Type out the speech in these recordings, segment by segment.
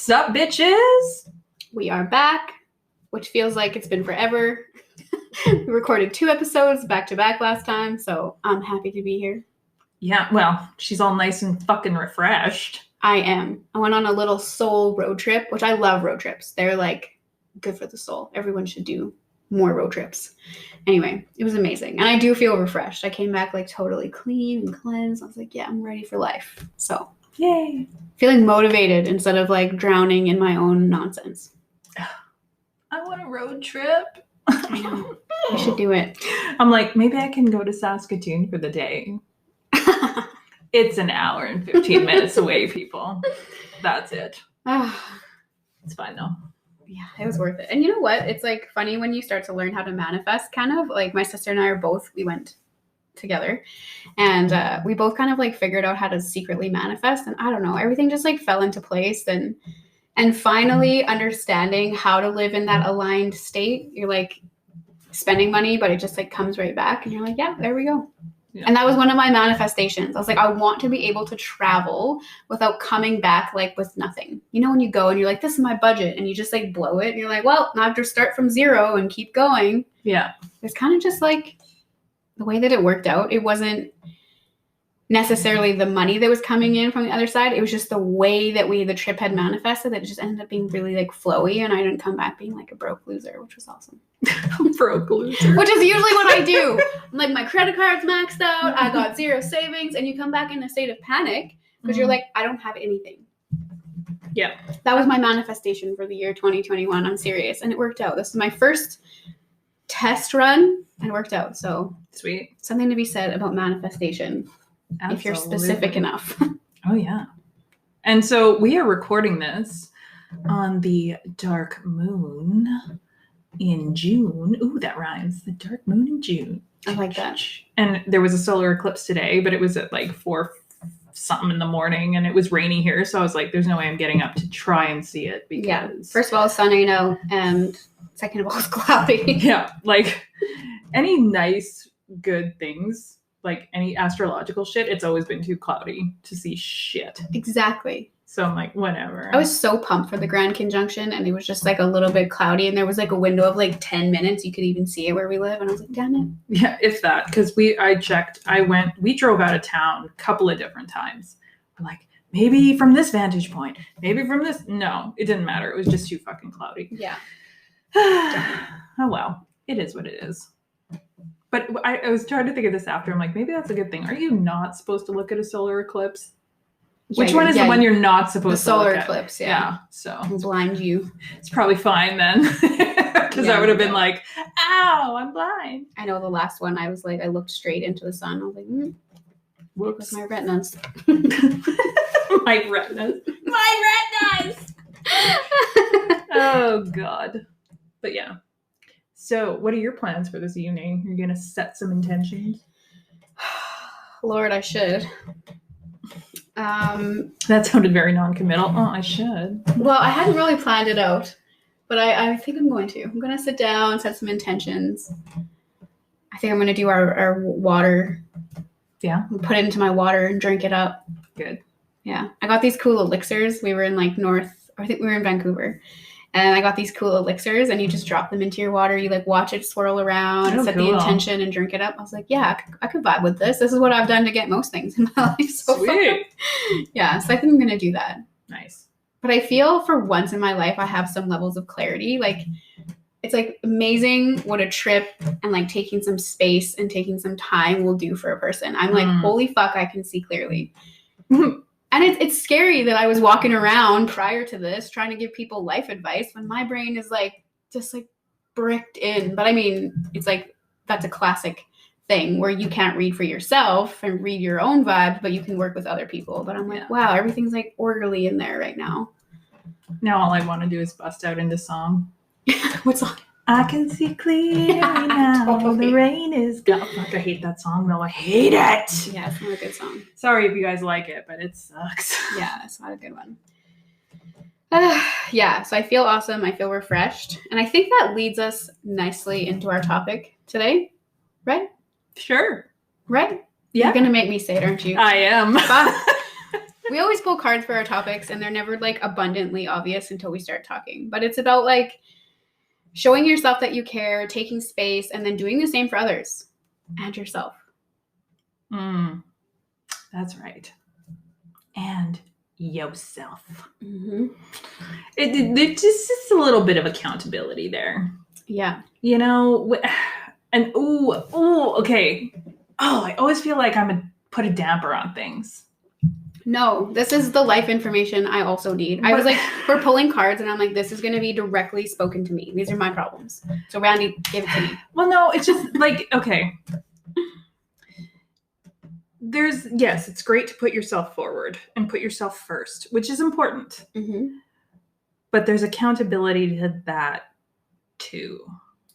Sup, bitches? We are back, which feels like it's been forever. We recorded 2 episodes back to back last time, so I'm happy to be here. Yeah, well, she's all nice and fucking refreshed. I am. I went on a little soul road trip, which I love road trips. They're like good for the soul. Everyone should do more road trips. Anyway, it was amazing. And I do feel refreshed. I came back like totally clean and cleansed. I was like, yeah, I'm ready for life. So, yay. Feeling motivated instead of like drowning in my own nonsense. I want a road trip. I know. I should do it. I'm like, maybe I can go to Saskatoon for the day. It's an hour and 15 minutes away, people. That's it. It's fine though. Yeah, it was worth it. And you know what? It's like funny when you start to learn how to manifest, kind of like my sister and I we went together and we both kind of like figured out how to secretly manifest. And I don't know, everything just like fell into place and finally understanding how to live in that aligned state. You're like spending money, but it just like comes right back and you're like, yeah, there we go. Yeah. And that was one of my manifestations. I was like, I want to be able to travel without coming back like with nothing. You know, when you go and you're like, this is my budget, and you just like blow it and you're like, well, now I have to start from zero and keep going. Yeah. It's kind of just like the way that it worked out. It wasn't necessarily the money that was coming in from the other side. It was just the way that the trip had manifested that it just ended up being really like flowy, and I didn't come back being like a broke loser, which was awesome. Broke loser. Which is usually what I do. I'm like, my credit card's maxed out, I got 0 savings, and you come back in a state of panic because you're like, I don't have anything. Yeah. That was my manifestation for the year 2021. I'm serious. And it worked out. This is my first test run and it worked out. So sweet. Something to be said about manifestation. Absolutely. If you're specific enough. Oh, yeah. And so we are recording this on the dark moon in June. Ooh, that rhymes. The dark moon in June. I like that. And there was a solar eclipse today, but it was at like 4 something in the morning and it was rainy here. So I was like, there's no way I'm getting up to try and see it because... Yeah. First of all, sunny, no. And second of all, it's cloudy. Yeah. Like any nice, good things, like any astrological shit, it's always been too cloudy to see shit. Exactly. So I'm like, whatever. I was so pumped for the Grand Conjunction and it was just like a little bit cloudy and there was like a window of like 10 minutes. You could even see it where we live. And I was like, damn it. Yeah, if that. Because we drove out of town a couple of different times. We're like, maybe from this vantage point, maybe from this. No, it didn't matter. It was just too fucking cloudy. Yeah. Oh, well, it is what it is. But I was trying to think of this after. I'm like, maybe that's a good thing. Are you not supposed to look at a solar eclipse? Which one is the one you're not supposed to look at? The solar eclipse, yeah. So blind you. It's probably fine then. Because I would have been like, ow, I'm blind. I know the last one, I was like, I looked straight into the sun. I was like, whoops. My retinas. My retinas. My retinas! Oh, God. But yeah. So what are your plans for this evening? You're going to set some intentions? Lord, I should. That sounded very non-committal. Oh, I should. Well, I hadn't really planned it out, but I think I'm going to. I'm going to sit down, set some intentions. I think I'm going to do our water. Yeah. Put it into my water and drink it up. Good. Yeah. I got these cool elixirs. We were in like I think we were in Vancouver. And I got these cool elixirs and you just drop them into your water. You like watch it swirl around, set the intention and drink it up. I was like, yeah, I could vibe with this. This is what I've done to get most things in my life so far. Yeah, so I think I'm going to do that. Nice. But I feel for once in my life, I have some levels of clarity. Like, it's like amazing what a trip and like taking some space and taking some time will do for a person. I'm like, holy fuck, I can see clearly. And it's scary that I was walking around prior to this trying to give people life advice when my brain is like just like bricked in. But I mean, it's like that's a classic thing where you can't read for yourself and read your own vibes, but you can work with other people. But I'm like, wow, everything's like orderly in there right now. Now all I want to do is bust out into song. What song? I can see clearly now. Totally. The rain is gone. Fuck, I hate that song though. I hate it. Yeah, it's not a good song. Sorry if you guys like it, but it sucks. Yeah, it's not a good one. Yeah, so I feel awesome. I feel refreshed. And I think that leads us nicely into our topic today. Right? Sure. Right? Yeah. You're going to make me say it, aren't you? I am. We always pull cards for our topics, and they're never like abundantly obvious until we start talking. But it's about like showing yourself that you care, taking space, and then doing the same for others and yourself. That's right. And yourself. Mm-hmm. It's just a little bit of accountability there. Yeah. You know, and okay. Oh, I always feel like put a damper on things. No, this is the life information I also need. I was like, we're pulling cards, and I'm like, this is going to be directly spoken to me. These are my problems. So Randy, give it to me. Well, no, it's just like, okay. Yes, it's great to put yourself forward and put yourself first, which is important. Mm-hmm. But there's accountability to that too.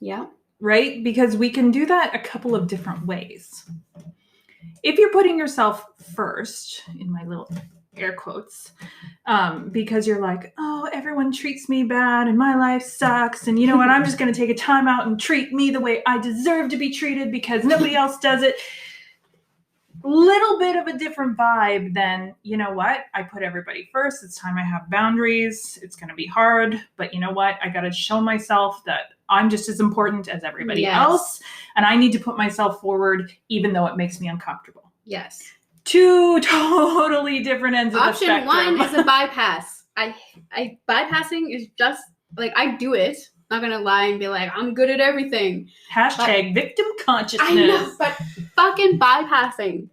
Yeah. Right? Because we can do that a couple of different ways. If you're putting yourself first, in my little air quotes, because you're like, oh, everyone treats me bad and my life sucks. And you know what? I'm just going to take a time out and treat me the way I deserve to be treated because nobody else does it. Little bit of a different vibe than, you know what? I put everybody first. It's time I have boundaries. It's going to be hard. But you know what? I got to show myself that I'm just as important as everybody else. And I need to put myself forward, even though it makes me uncomfortable. Yes. Two totally different ends of the spectrum. Option 1 is a bypass. Bypassing is just, like, I do it. Not going to lie and be like, I'm good at everything. Hashtag victim consciousness. I know, but fucking bypassing.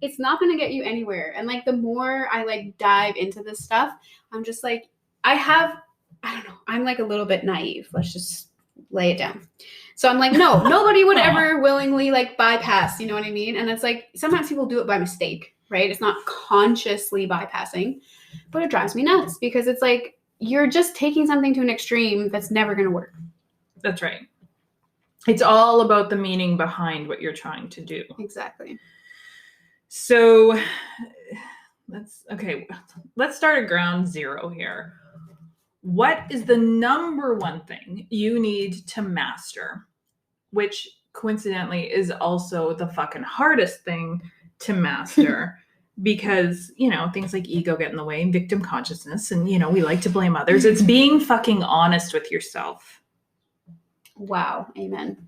It's not going to get you anywhere. And, like, the more I, like, dive into this stuff, I'm just like, I don't know. I'm, like, a little bit naive. Let's just lay it down. So I'm like, no, nobody would ever willingly like bypass, you know what I mean? And it's like, sometimes people do it by mistake, right? It's not consciously bypassing, but it drives me nuts because it's like, you're just taking something to an extreme that's never going to work. That's right. It's all about the meaning behind what you're trying to do. Exactly. So let's start at ground zero here. What is the number one thing you need to master? Which coincidentally is also the fucking hardest thing to master because, you know, things like ego get in the way and victim consciousness and, you know, we like to blame others. It's being fucking honest with yourself. Wow. Amen.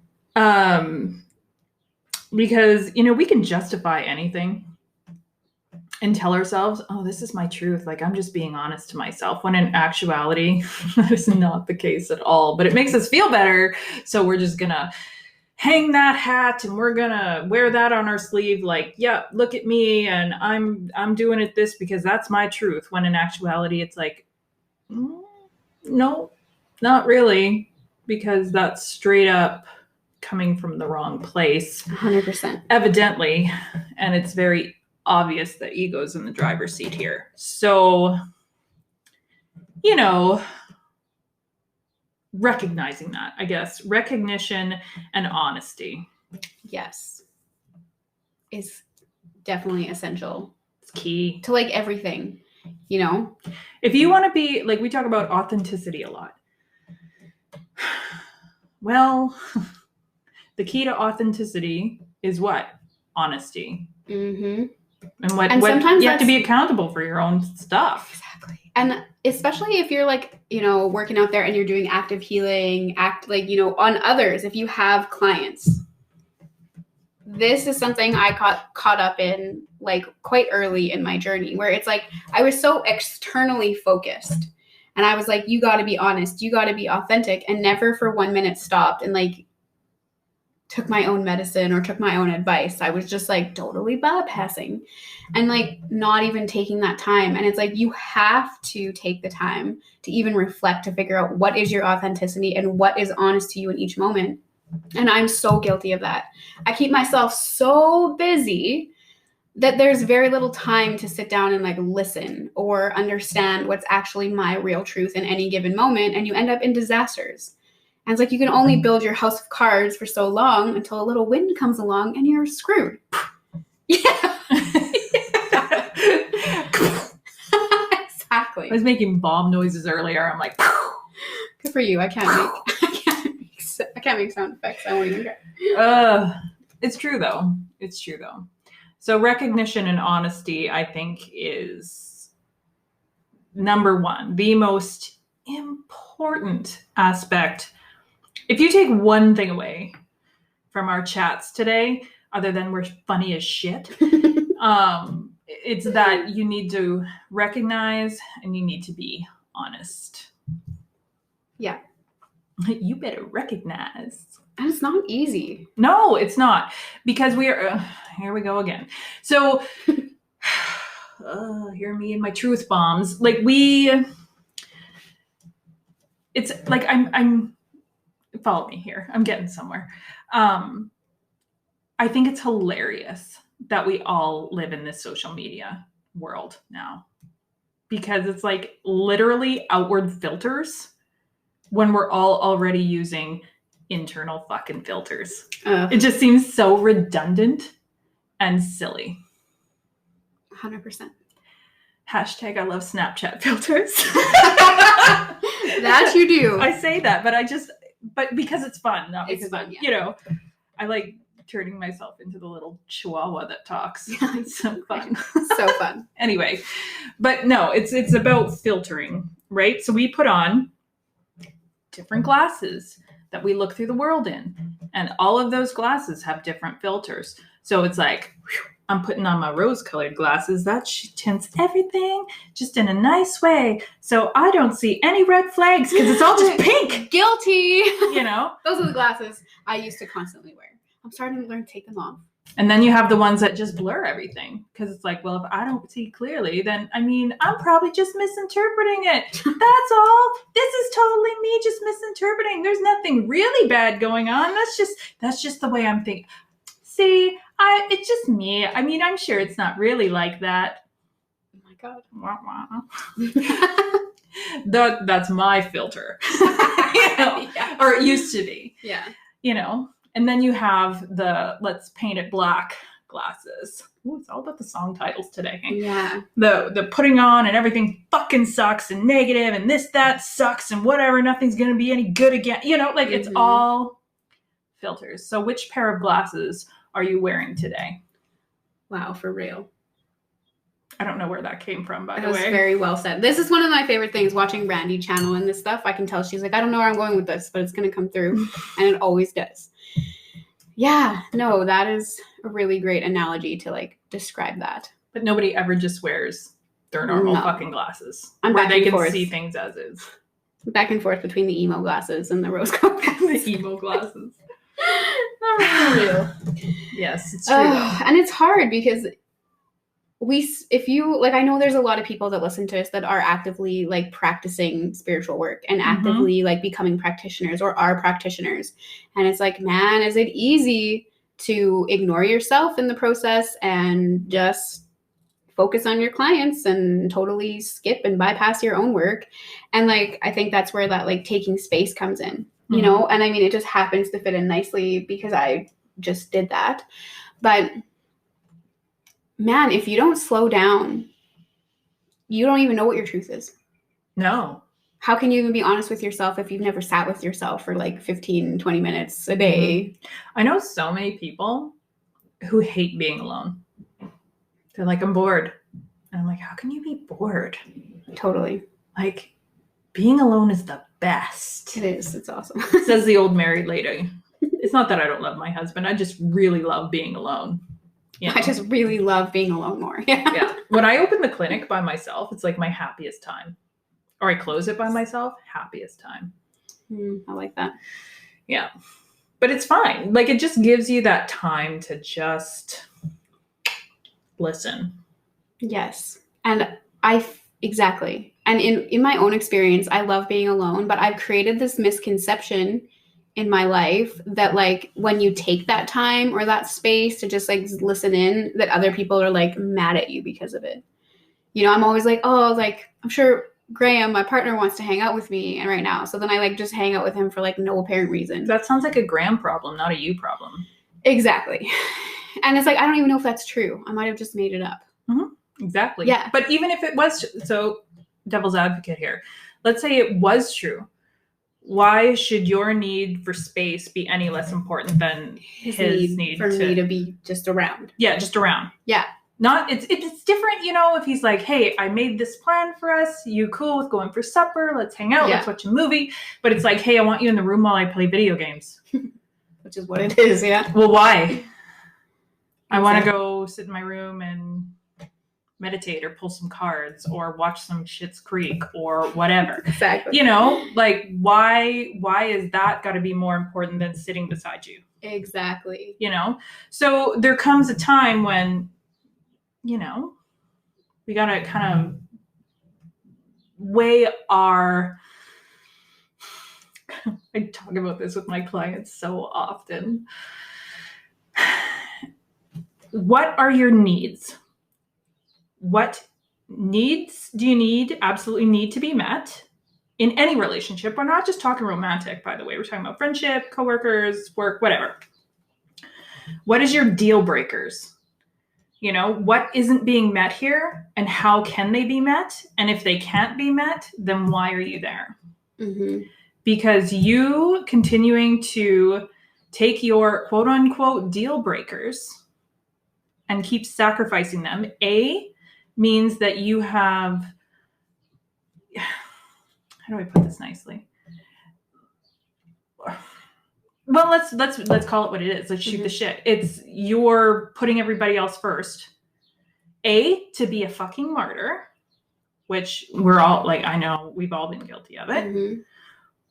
Because, you know, we can justify anything and tell ourselves, oh, this is my truth. Like, I'm just being honest to myself. When in actuality, that is not the case at all. But it makes us feel better. So we're just going to hang that hat and we're going to wear that on our sleeve. Like, yeah, look at me. And I'm doing it this because that's my truth. When in actuality, it's like, no, not really. Because that's straight up coming from the wrong place. 100%. Evidently. And it's very obvious that ego's in the driver's seat here. So, you know, recognizing that, I guess, recognition and honesty. Yes. Is definitely essential. It's key to like everything, you know? If you want to be, like, we talk about authenticity a lot. Well, the key to authenticity is what? Honesty. Mm-hmm. And what sometimes you have to be accountable for your own stuff. Exactly. And especially if you're like, you know, working out there and you're doing active healing, on others, if you have clients. This is something I caught up in like quite early in my journey where it's like I was so externally focused and I was like, you got to be honest, you got to be authentic, and never for 1 minute stopped and like took my own medicine or took my own advice. I was just like totally bypassing and like not even taking that time. And it's like, you have to take the time to even reflect, to figure out what is your authenticity and what is honest to you in each moment. And I'm so guilty of that. I keep myself so busy that there's very little time to sit down and like listen or understand what's actually my real truth in any given moment. And you end up in disasters. And it's like you can only build your house of cards for so long until a little wind comes along and you're screwed. Yeah. Exactly. I was making bomb noises earlier. I'm like, good for you. I can't make sound effects. I won't even care. It's true though. So recognition and honesty, I think, is number one, the most important aspect, if you take one thing away from our chats today, other than we're funny as shit, it's that you need to recognize and you need to be honest. Yeah. You better recognize. And it's not easy. No, it's not. Because we are, here we go again. So, hear me and my truth bombs. Like it's like I'm follow me here. I'm getting somewhere. I think it's hilarious that we all live in this social media world now, because it's like literally outward filters when we're all already using internal fucking filters. It just seems so redundant and silly. 100%. Hashtag I love Snapchat filters. That you do. I say that, but because it's fun, not because it's fun, yeah. You know, I like turning myself into the little chihuahua that talks. It's so fun. So fun. Anyway, but no, it's about filtering, right? So we put on different glasses that we look through the world in, and all of those glasses have different filters. So it's like, whew, I'm putting on my rose-colored glasses. That tints everything just in a nice way, so I don't see any red flags because it's all just pink. Guilty. You know? Those are the glasses I used to constantly wear. I'm starting to learn to take them off. And then you have the ones that just blur everything, because it's like, well, if I don't see clearly, then, I mean, I'm probably just misinterpreting it. That's all. This is totally me just misinterpreting. There's nothing really bad going on. That's just the way I'm thinking. See, it's just me. I mean, I'm sure it's not really like that. Oh my God. That's my filter. You know? Yeah. Or it used to be. Yeah. You know? And then you have the let's paint it black glasses. Ooh, it's all about the song titles today. Yeah. The putting on and everything fucking sucks and negative and that sucks and whatever. Nothing's going to be any good again. You know, like it's all filters. So which pair of glasses are you wearing today? Wow, for real. I don't know where that came from, by the way. That was very well said. This is one of my favorite things, watching Randy channel and this stuff. I can tell she's like, I don't know where I'm going with this, but it's going to come through. And it always does. Yeah, no, that is a really great analogy to like describe that. But nobody ever just wears their normal fucking glasses. I'm where they can forth. See things as is. Back and forth between the emo glasses and the rose gold glasses. The emo glasses. For real. Yes, it's true. And it's hard because if you like, I know there's a lot of people that listen to us that are actively like practicing spiritual work and actively like becoming practitioners or are practitioners. And it's like, man, is it easy to ignore yourself in the process and just focus on your clients and totally skip and bypass your own work. And like, I think that's where that like taking space comes in, you know? And I mean, it just happens to fit in nicely because I just did that. But man, if you don't slow down, you don't even know what your truth is. No. How can you even be honest with yourself if you've never sat with yourself for like 15, 20 minutes a day? I know so many people who hate being alone. They're like, I'm bored. And I'm like, how can you be bored? Totally. Like, being alone is the best. It is. It's awesome. Says the old married lady. It's not that I don't love my husband. I just really love being alone. You know? I just really love being alone more. Yeah. When I open the clinic by myself, it's like my happiest time. Or I close it by myself, happiest time. I like that. Yeah. But it's fine. Like, it just gives you that time to just listen. Yes. And exactly. And in my own experience, I love being alone, but I've created this misconception in my life that like when you take that time or that space to just like listen in, that other people are like mad at you because of it. You know, I'm always like, oh, like I'm sure Graham, my partner, wants to hang out with me and right now. So then I like just hang out with him for like no apparent reason. That sounds like a Graham problem, not a you problem. Exactly. And it's like, I don't even know if that's true. I might have just made it up. Exactly. Yeah. But even if it was, so devil's advocate here, let's say it was true. Why should your need for space be any less important than his need for me to be just around? Yeah, just around. Yeah. Not it's different, you know, if he's like, hey, I made this plan for us. You cool with going for supper? Let's hang out. Let's watch a movie. But it's like, hey, I want you in the room while I play video games. Which is what it is, yeah. Well, why? I want to go sit in my room and meditate or pull some cards or watch some Schitt's Creek or whatever. Exactly. You know, like why is that got to be more important than sitting beside you? Exactly. You know? So there comes a time when, you know, we got to kind of weigh our I talk about this with my clients so often. What are your needs? What needs do you absolutely need to be met in any relationship? We're not just talking romantic, by the way. We're talking about friendship, coworkers, work, whatever. What is your deal breakers? You know, what isn't being met here and how can they be met? And if they can't be met, then why are you there? Mm-hmm. Because you continuing to take your quote unquote deal breakers and keep sacrificing them, means that you have, how do I put this nicely? Well, let's call it what it is. Let's shoot the shit. It's you're putting everybody else first. To be a fucking martyr, which we're all like, I know we've all been guilty of it. Mm-hmm.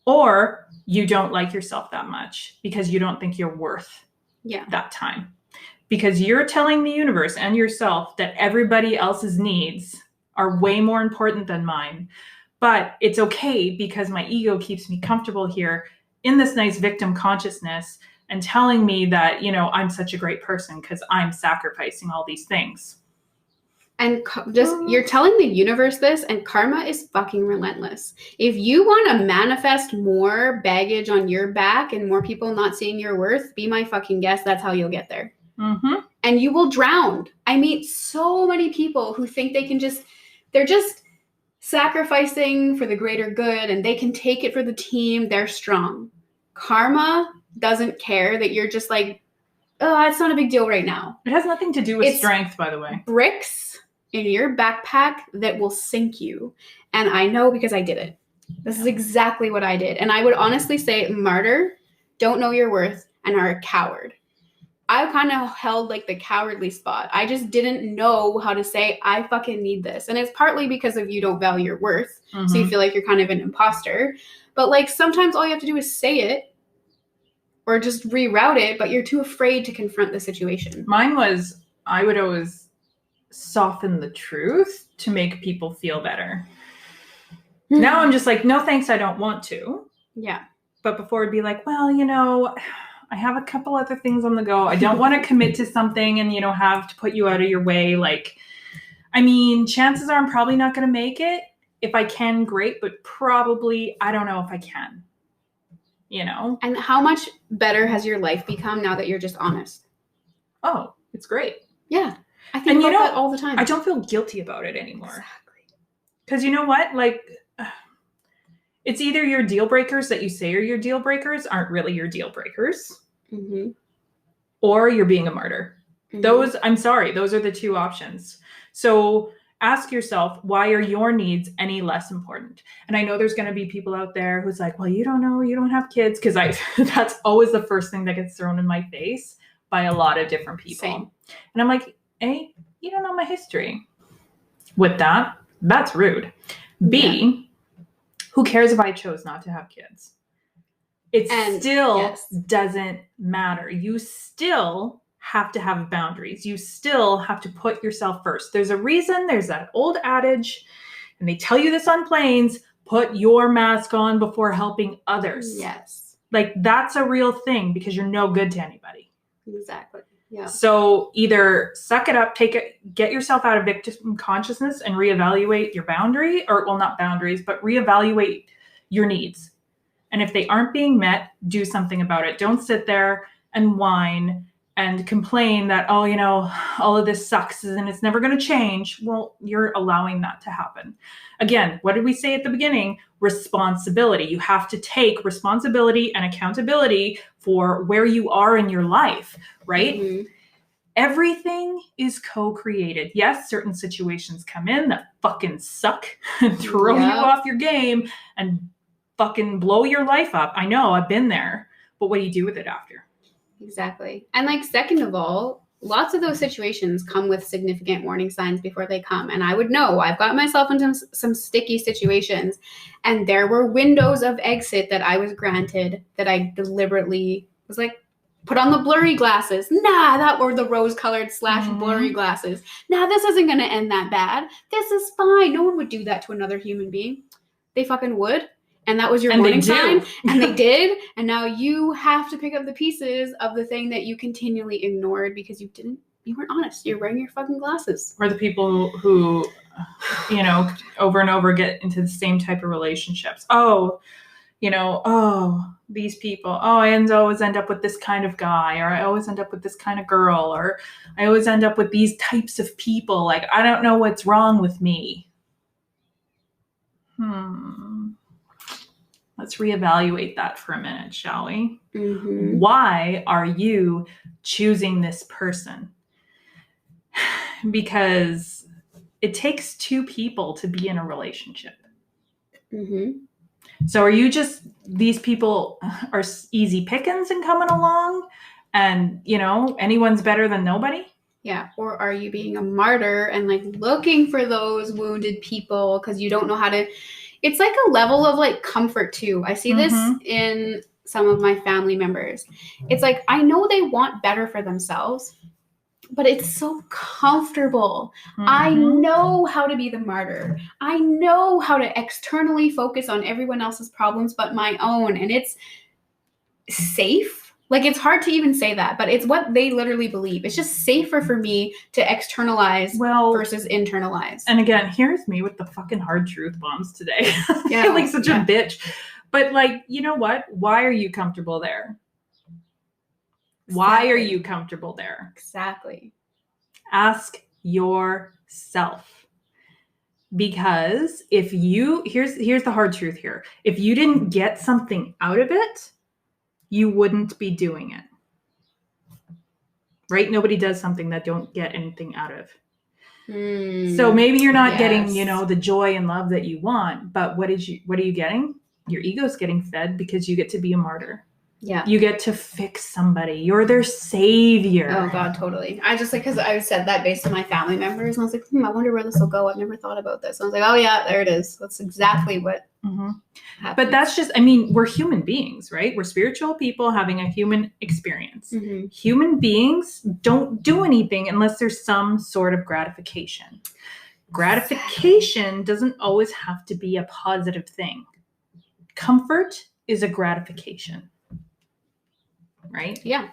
Or you don't like yourself that much because you don't think you're worth that time. Because you're telling the universe and yourself that everybody else's needs are way more important than mine. But it's okay because my ego keeps me comfortable here in this nice victim consciousness and telling me that, you know, I'm such a great person because I'm sacrificing all these things. And you're telling the universe this, and karma is fucking relentless. If you want to manifest more baggage on your back and more people not seeing your worth, be my fucking guest. That's how you'll get there. Mm-hmm. And you will drown. I meet so many people who think they're just sacrificing for the greater good and they can take it for the team. They're strong. Karma doesn't care that you're just like, oh, it's not a big deal right now. It has nothing to do with strength, by the way. Bricks in your backpack that will sink you. And I know because I did it. This is exactly what I did. And I would honestly say, martyr, don't know your worth, and are a coward. I kind of held like the cowardly spot. I just didn't know how to say, I fucking need this. And it's partly because of you don't value your worth. Mm-hmm. So you feel like you're kind of an imposter. But like sometimes all you have to do is say it or just reroute it, but you're too afraid to confront the situation. Mine was, I would always soften the truth to make people feel better. Mm-hmm. Now I'm just like, no thanks, I don't want to. Yeah. But before it'd be like, well, you know, I have a couple other things on the go. I don't want to commit to something and, you know, have to put you out of your way. Like, I mean, chances are I'm probably not going to make it. If I can, great. But probably, I don't know if I can, you know? And how much better has your life become now that you're just honest? Oh, it's great. Yeah. I think about that all the time. I don't feel guilty about it anymore. Exactly. Because you know what? Like, it's either your deal breakers that you say are your deal breakers aren't really your deal breakers, mm-hmm. or you're being a martyr. Mm-hmm. I'm sorry, those are the two options. So ask yourself, why are your needs any less important? And I know there's going to be people out there who's like, well, you don't know, you don't have kids. Because that's always the first thing that gets thrown in my face by a lot of different people. Same. And I'm like, A, you don't know my history. With that, that's rude. B, who cares if I chose not to have kids? It still doesn't matter. You still have to have boundaries. You still have to put yourself first. There's a reason. There's that old adage, and they tell you this on planes, put your mask on before helping others. Yes. Like that's a real thing because you're no good to anybody. Exactly. Yeah. So either suck it up, get yourself out of victim consciousness and reevaluate your boundary, or well, not boundaries, but reevaluate your needs. And if they aren't being met, do something about it. Don't sit there and whine and complain that, oh, you know, all of this sucks and it's never going to change. Well, you're allowing that to happen. Again, what did we say at the beginning? Responsibility. You have to take responsibility and accountability for where you are in your life, right? Mm-hmm. Everything is co-created. Yes, certain situations come in that fucking suck and throw you off your game and fucking blow your life up. I know, I've been there. But what do you do with it after? Exactly. And like, second of all, lots of those situations come with significant warning signs before they come. And I would know, I've got myself into some sticky situations, and there were windows of exit that I was granted that I deliberately was like, put on the blurry glasses. Or the rose-colored / blurry glasses. This isn't going to end that bad. This is fine. No one would do that to another human being. They fucking would. And that was your warning sign. And they did. And now you have to pick up the pieces of the thing that you continually ignored because you weren't honest. You're wearing your fucking glasses. Or the people who, over and over get into the same type of relationships. These people, I always end up with this kind of guy, or I always end up with this kind of girl, or I always end up with these types of people. Like, I don't know what's wrong with me. Let's reevaluate that for a minute, shall we? Mm-hmm. Why are you choosing this person? Because it takes two people to be in a relationship. Mm-hmm. So are you just, these people are easy pickings and coming along and, anyone's better than nobody? Yeah. Or are you being a martyr and like looking for those wounded people because you don't know how to... It's like a level of like comfort too. I see this in some of my family members. It's like, I know they want better for themselves, but it's so comfortable. I know how to be the martyr. I know how to externally focus on everyone else's problems but my own. And it's safe. Like, it's hard to even say that, but it's what they literally believe. It's just safer for me to externalize versus internalize. And again, here's me with the fucking hard truth bombs today. Yeah, like such a bitch. But like, you know what? Why are you comfortable there? Exactly. Why are you comfortable there? Exactly. Ask yourself. Because if you, here's the hard truth here. If you didn't get something out of it, you wouldn't be doing it. Right? Nobody does something that don't get anything out of. So maybe you're not getting, the joy and love that you want, but what are you getting? Your ego's getting fed because you get to be a martyr. Yeah. You get to fix somebody. You're their savior. Oh God, totally. I just because I said that based on my family members, and I was like, I wonder where this will go. I've never thought about this. And I was like, oh yeah, there it is. That's exactly what happens. But that's just, we're human beings, right? We're spiritual people having a human experience. Human beings don't do anything unless there's some sort of gratification. Gratification doesn't always have to be a positive thing. Comfort is a gratification. Right? Yeah.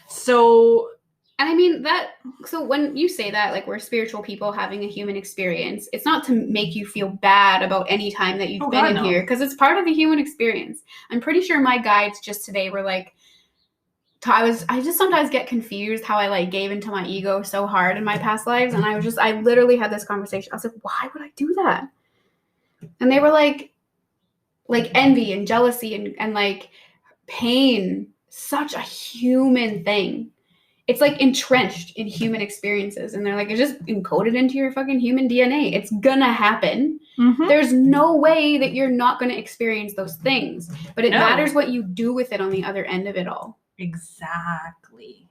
So, and so when you say that, like, we're spiritual people having a human experience, it's not to make you feel bad about any time that you've been in here, because it's part of the human experience. I'm pretty sure my guides just today were like, I just sometimes get confused how I like gave into my ego so hard in my past lives. And I literally had this conversation. I was like, why would I do that? And they were like envy and jealousy and like pain. Such a human thing. It's like entrenched in human experiences, and they're like, it's just encoded into your fucking human DNA. It's gonna happen. There's no way that you're not gonna experience those things, but it matters what you do with it on the other end of it all. Exactly.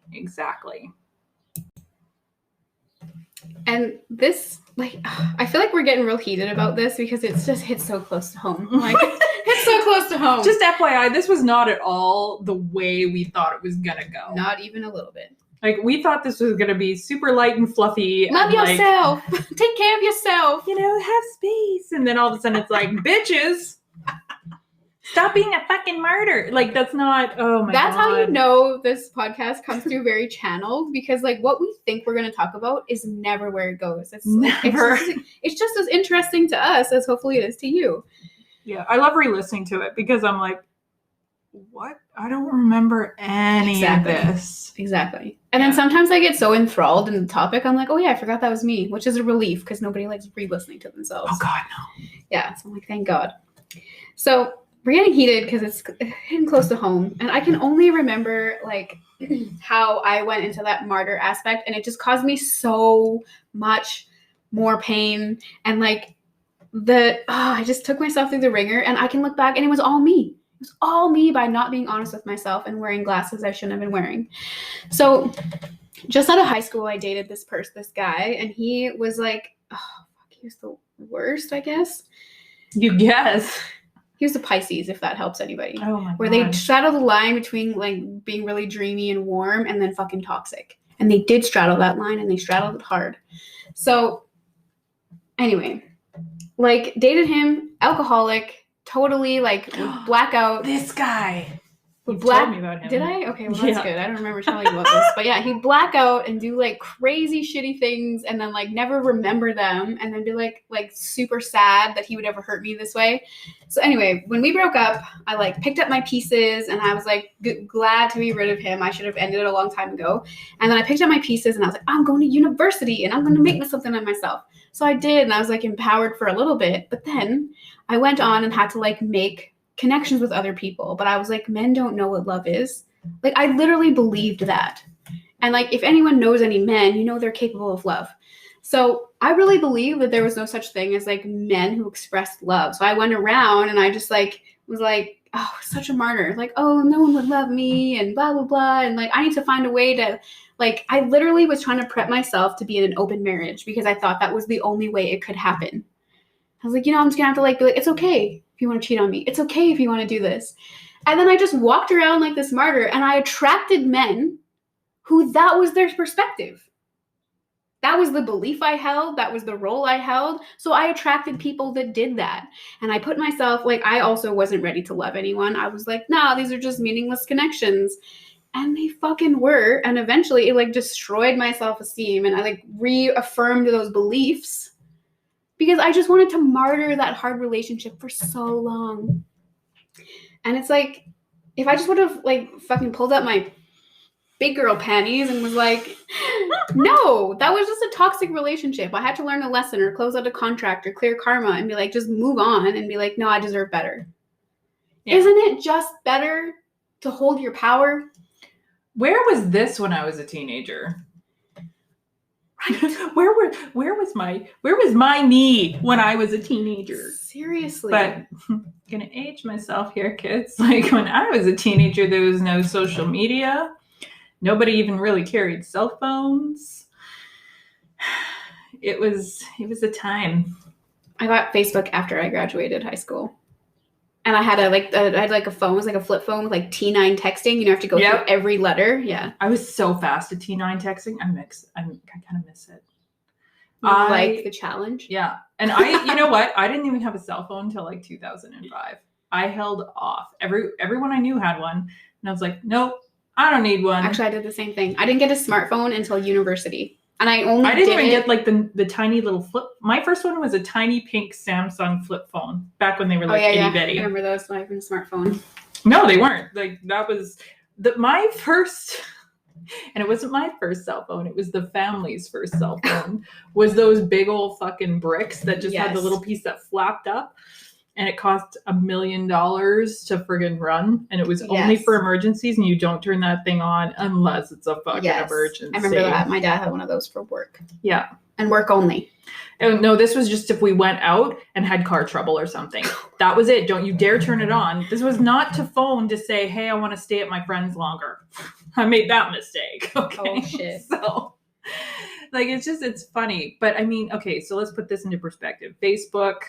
And this, like, I feel like we're getting real heated about this because it's just hits so close to home. Like, it's so close to home. Just FYI, this was not at all the way we thought it was gonna go. Not even a little bit. Like, we thought this was gonna be super light and fluffy. Love yourself. Take care of yourself. Have space. And then all of a sudden it's like, bitches, stop being a fucking martyr. Like, that's not, oh my God. That's how you know this podcast comes through very channeled, because like what we think we're going to talk about is never where it goes. It's never. It's just as interesting to us as hopefully it is to you. Yeah. I love re-listening to it because I'm like, what? I don't remember any of this. Exactly. And then sometimes I get so enthralled in the topic, I'm like, oh yeah, I forgot that was me, which is a relief because nobody likes re-listening to themselves. Oh God, no. Yeah. So I'm like, thank God. So we're getting heated because it's hitting close to home. And I can only remember like how I went into that martyr aspect, and it just caused me so much more pain. And like I just took myself through the ringer, and I can look back and it was all me. It was all me by not being honest with myself and wearing glasses I shouldn't have been wearing. So just out of high school, I dated this guy, and he was like, oh, fuck, he was the worst, I guess. You guess. He was a Pisces, if that helps anybody. Oh my Where God. they straddle the line between like being really dreamy and warm and then fucking toxic. And they did straddle that line, and they straddled it hard. So anyway, like dated him, alcoholic, totally like blackout. This guy. You Black, told me about him. Did I? Okay, well that's good. I don't remember telling you about this. But yeah, he'd black out and do like crazy shitty things, and then like never remember them, and then be like super sad that he would ever hurt me this way. So anyway, when we broke up, I like picked up my pieces, and I was like glad to be rid of him. I should have ended it a long time ago. And then I picked up my pieces, and I was like, I'm going to university, and I'm going to make something of myself. So I did, and I was like empowered for a little bit. But then I went on and had to like make connections with other people. But I was like, men don't know what love is. Like, I literally believed that. And like, if anyone knows any men, you know they're capable of love. So I really believe that there was no such thing as like men who expressed love. So I went around and I just like was like, oh, such a martyr. Like, oh, no one would love me and blah, blah, blah. And like, I need to find a way to like, I literally was trying to prep myself to be in an open marriage because I thought that was the only way it could happen. I was like, I'm just gonna have to like be like, it's okay if you want to cheat on me. It's okay if you want to do this. And then I just walked around like this martyr, and I attracted men who that was their perspective. That was the belief I held. That was the role I held. So I attracted people that did that. And I put myself, like, I also wasn't ready to love anyone. I was like, nah, these are just meaningless connections. And they fucking were. And eventually it like destroyed my self-esteem. And I like reaffirmed those beliefs because I just wanted to martyr that hard relationship for so long. And it's like, if I just would have like fucking pulled up my big girl panties and was like, no, that was just a toxic relationship. I had to learn a lesson or close out a contract or clear karma and be like, just move on and be like, no, I deserve better. Yeah. Isn't it just better to hold your power? Where was this when I was a teenager? Right. Where was my me when I was a teenager? Seriously. But I'm gonna age myself here, kids. Like when I was a teenager, there was no social media. Nobody even really carried cell phones. It was a time. I got Facebook after I graduated high school. And I had a phone, it was like a flip phone with like T9 texting. You have to go through every letter. Yeah. I was so fast at T9 texting. I kind of miss it. I like the challenge. Yeah. And you know what? I didn't even have a cell phone until like 2005. I held off. Everyone I knew had one. And I was like, nope, I don't need one. Actually, I did the same thing. I didn't get a smartphone until university. And I didn't even get like the tiny little flip. My first one was a tiny pink Samsung flip phone back when they were like itty bitty. I remember those, not even a smartphone. No, they weren't. Like that was my first, and it wasn't my first cell phone. It was the family's first cell phone. Was those big old fucking bricks that just had the little piece that flapped up. And it cost $1 million to friggin' run. And it was only for emergencies. And you don't turn that thing on unless it's a fucking emergency. I remember that. My dad had one of those for work. Yeah. And work only. Oh, no, this was just if we went out and had car trouble or something. That was it. Don't you dare turn it on. This was not to phone to say, hey, I want to stay at my friend's longer. I made that mistake. Okay. Oh, shit. So, like, it's funny. But I mean, okay, so let's put this into perspective. Facebook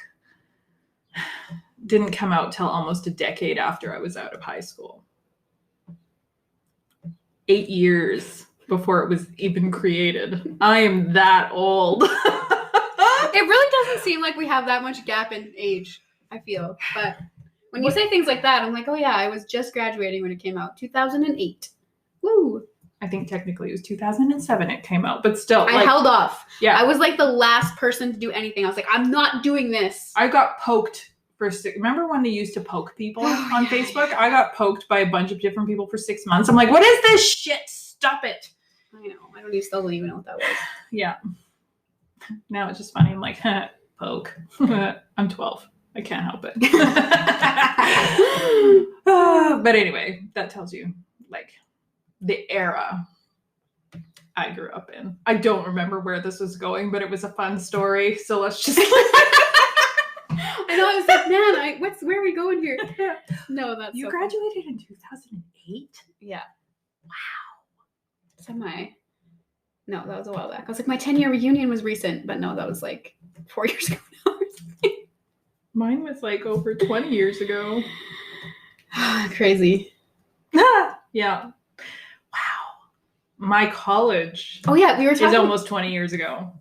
didn't come out till almost a decade after I was out of high school. 8 years before it was even created. I am that old. It really doesn't seem like we have that much gap in age, I feel. But when you say things like that, I'm like, oh yeah, I was just graduating when it came out. 2008. Woo. I think technically it was 2007 it came out, but still. I held off. Yeah. I was like the last person to do anything. I was like, I'm not doing this. I got poked remember when they used to poke people on Facebook? I got poked by a bunch of different people for 6 months. I'm like, what is this shit? Stop it. I know. I still don't even know what that was. Yeah. Now it's just funny. I'm like, poke. I'm 12. I can't help it. But anyway, that tells you like the era I grew up in. I don't remember where this was going, but it was a fun story. So let's just. I know. I was like, man, where are we going here? No, that's you so graduated in 2008. Yeah. Wow. No, that was a while back. I was like, my 10-year reunion was recent, but no, that was like 4 years ago now. Mine was like over 20 years ago. Crazy. Yeah. Wow. My college. Oh yeah, we were talking. Is almost 20 years ago.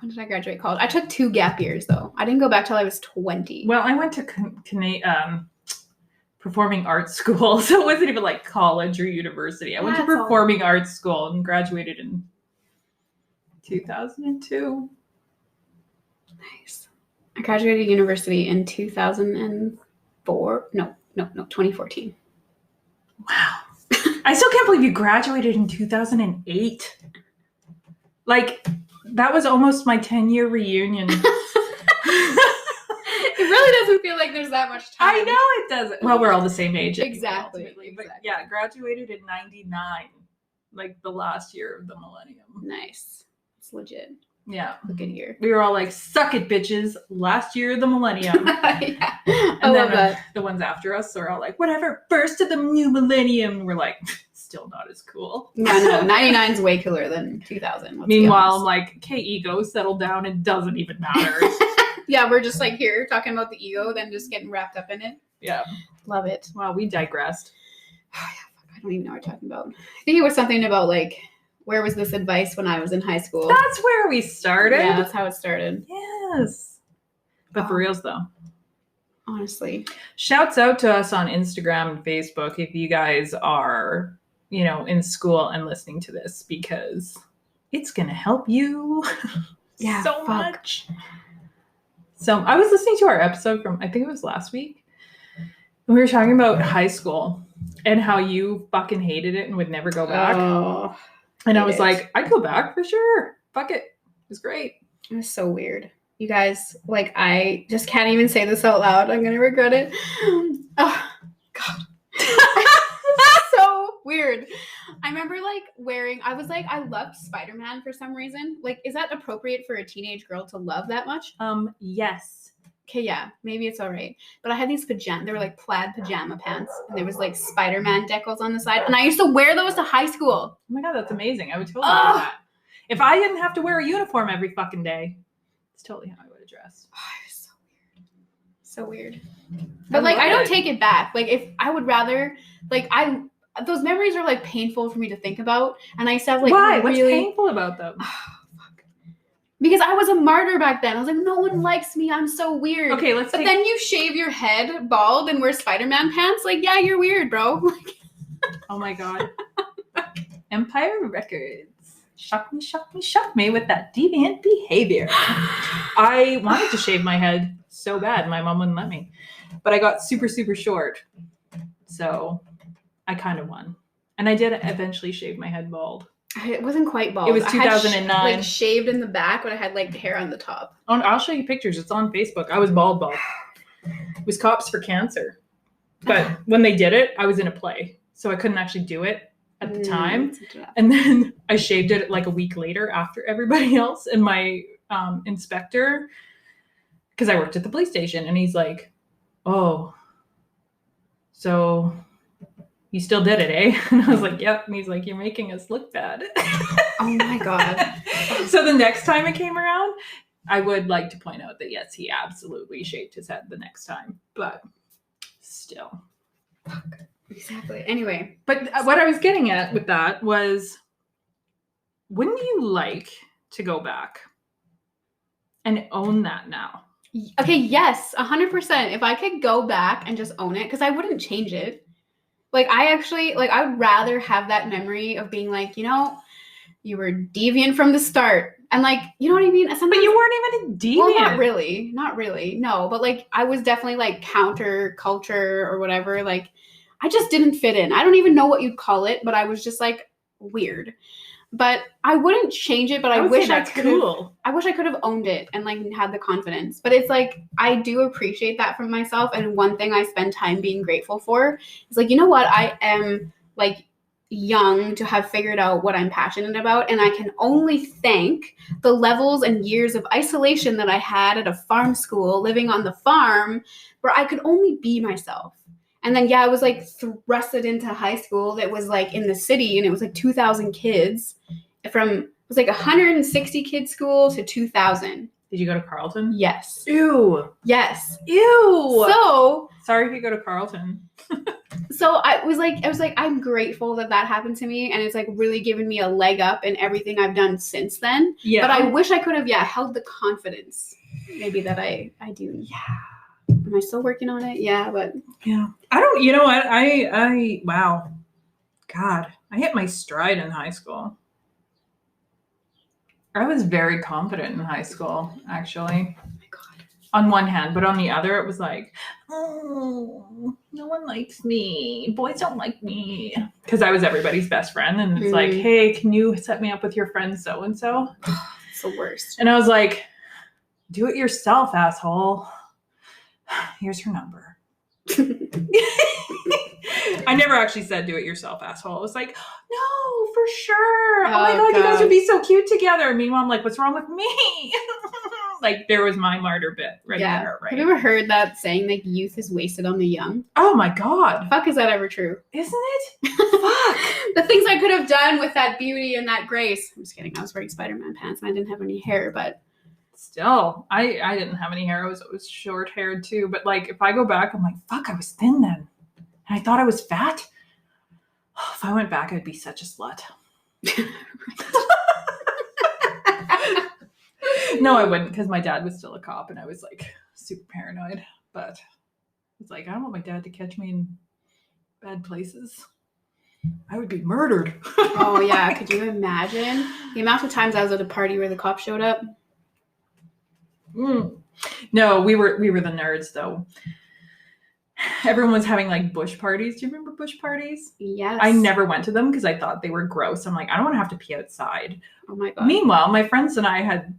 When did I graduate college? I took 2 gap years though. I didn't go back till I was 20. Well, I went to performing arts school, so it wasn't even like college or university. I went to performing arts school and graduated in 2002. Nice. I graduated university in 2004. No, 2014. Wow. I still can't believe you graduated in 2008. Like, that was almost my 10-year reunion. It really doesn't feel like there's that much time. I know it doesn't. Well, we're all the same age. Exactly. But yeah, graduated in 99. Like the last year of the millennium. Nice. It's legit. Yeah. A good year. We were all like, suck it, bitches. Last year of the millennium. Yeah. And then the ones after us are all like, whatever, first of the new millennium. We're like, still not as cool. No, 99's way cooler than 2000. Meanwhile, I'm like, okay, ego, settle down. It doesn't even matter. Yeah, we're just like here talking about the ego, then just getting wrapped up in it. Yeah. Love it. Wow, we digressed. Oh, yeah, I don't even know what we're talking about. I think it was something about like, where was this advice when I was in high school? That's where we started. Yeah, that's how it started. Yes. But for reals though. Honestly. Shouts out to us on Instagram and Facebook if you guys are, in school and listening to this, because it's going to help you so much. So I was listening to our episode from, I think it was last week. We were talking about high school and how you fucking hated it and would never go back. Oh, and I was like, I'd go back for sure. Fuck it. It was great. It was so weird. You guys, like, I just can't even say this out loud. I'm going to regret it. Oh, God. So weird. I remember, like, I loved Spider-Man for some reason. Like, is that appropriate for a teenage girl to love that much? Yes. Okay, yeah, maybe it's all right. But I had these they were like plaid pajama pants, and there was like Spider-Man decals on the side. And I used to wear those to high school. Oh my God, that's amazing. I would totally do that. If I didn't have to wear a uniform every fucking day, it's totally how I would have dressed. Oh, it was so weird. But like, I don't take it back. Like, if I would rather, like, those memories are like painful for me to think about. And I used to have like, why? What's painful about them? Because I was a martyr back then. I was like, no one likes me. I'm so weird. Okay, then you shave your head bald and wear Spider-Man pants. Like, yeah, you're weird, bro. Oh my God. Empire Records. Shock me with that deviant behavior. I wanted to shave my head so bad. My mom wouldn't let me. But I got super, super short. So I kind of won. And I did eventually shave my head bald. It wasn't quite bald. It was 2009. I had, like, shaved in the back, but I had like hair on the top. I'll show you pictures. It's on Facebook. I was bald. It was Cops for Cancer. But when they did it, I was in a play. So I couldn't actually do it at the time. And then I shaved it like a week later after everybody else. And my inspector, because I worked at the police station, and he's like, oh, so you still did it, eh? And I was like, yep. And he's like, you're making us look bad. Oh my God. So the next time it came around, I would like to point out that yes, he absolutely shaved his head the next time, but still. Exactly. Anyway. But what I was getting at with that was, wouldn't you like to go back and own that now? Okay, yes, 100%. If I could go back and just own it, because I wouldn't change it. Like, I would rather have that memory of being like, you were deviant from the start. And like, you know what I mean? Sometimes, but you weren't even a deviant. Well, not really. No, but like, I was definitely like counter culture or whatever. Like, I just didn't fit in. I don't even know what you'd call it, but I was just like weird. but I wouldn't change it, but I would wish say I that's could cool. I wish I could have owned it and like had the confidence. But it's like I do appreciate that from myself. And one thing I spend time being grateful for is like, you know what? I am like young to have figured out what I'm passionate about, and I can only thank the levels and years of isolation that I had at a farm school, living on the farm, where I could only be myself. And then I was like thrusted into high school that was like in the city, and it was like 2,000 kids it was like 160 kid school to 2,000. Did you go to Carleton? Yes. Ew. Yes. Ew. So sorry if you go to Carleton. So I was like, I'm grateful that happened to me, and it's like really given me a leg up in everything I've done since then. Yeah. But I wish I could have, held the confidence maybe that I do. Yeah. Am I still working on it? Yeah, but yeah. I don't. You know what? I wow. God, I hit my stride in high school. I was very confident in high school, actually. Oh my God. On one hand, but on the other, it was like, oh, no one likes me. Boys don't like me. Because I was everybody's best friend. And it's like, hey, can you set me up with your friend so-and-so? It's the worst. And I was like, do it yourself, asshole. Here's her number. I never actually said do it yourself, asshole. I was like, no, for sure. Oh my God, you guys would be so cute together. Meanwhile, I'm like, what's wrong with me? Like, there was my martyr bit there, right? Have you ever heard that saying, like, youth is wasted on the young? Oh my God. Fuck, is that ever true? Isn't it? Fuck. The things I could have done with that beauty and that grace. I'm just kidding. I was wearing Spider-Man pants and I didn't have any hair, but still, I didn't have any hair. I was short haired too. But like, if I go back, I'm like, fuck, I was thin then. And I thought I was fat. Oh, if I went back, I'd be such a slut. No, I wouldn't, because my dad was still a cop and I was like super paranoid. But it's like, I don't want my dad to catch me in bad places. I would be murdered. Oh yeah, could you imagine the amount of times I was at a party where the cops showed up? No, we were the nerds though. Everyone was having like bush parties. Do you remember bush parties? Yes. I never went to them because I thought they were gross. I'm like, I don't want to have to pee outside. Oh my God. Meanwhile, my friends and I had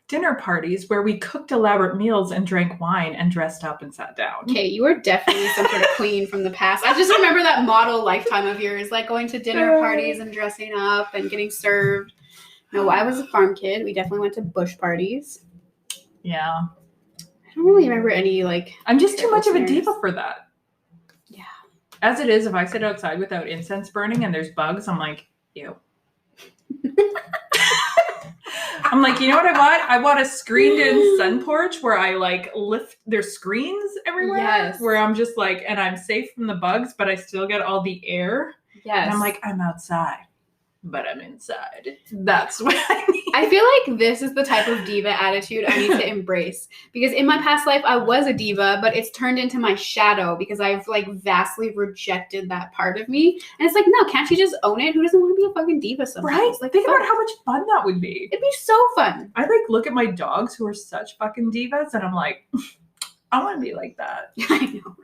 dinner parties where we cooked elaborate meals and drank wine and dressed up and sat down. Okay, you are definitely some sort of queen from the past. I just remember that model lifetime of yours, like going to dinner parties and dressing up and getting served. No, I was a farm kid. We definitely went to bush parties. Yeah. I don't really remember any, like... I'm just too much of a diva for that. Yeah. As it is, if I sit outside without incense burning and there's bugs, I'm like, ew. I'm like, you know what I want? I want a screened-in sun porch where I like lift. There's screens everywhere. Yes. Where I'm just like, and I'm safe from the bugs, but I still get all the air. Yes. And I'm like, I'm outside, but I'm inside. That's what I need. I feel like this is the type of diva attitude I need to embrace, because in my past life I was a diva, but it's turned into my shadow because I've like vastly rejected that part of me. And it's like, no, can't you just own it? Who doesn't want to be a fucking diva sometimes? Right? Like, think about how much fun that would be. It'd be so fun. I like look at my dogs who are such fucking divas, and I'm like, I want to be like that. I know.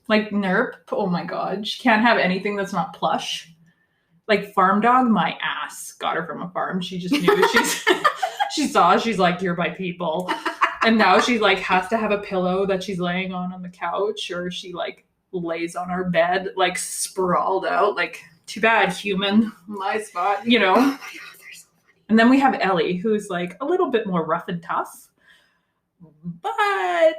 Like Nerp, oh my God, she can't have anything that's not plush. Like Farm Dog, my ass got her from a farm. She just knew she's like, you're my people. And now she like has to have a pillow that she's laying on the couch, or she like lays on our bed, like sprawled out, like too bad human, my spot, you know? Oh my God, they're so funny. And then we have Ellie, who's like a little bit more rough and tough, but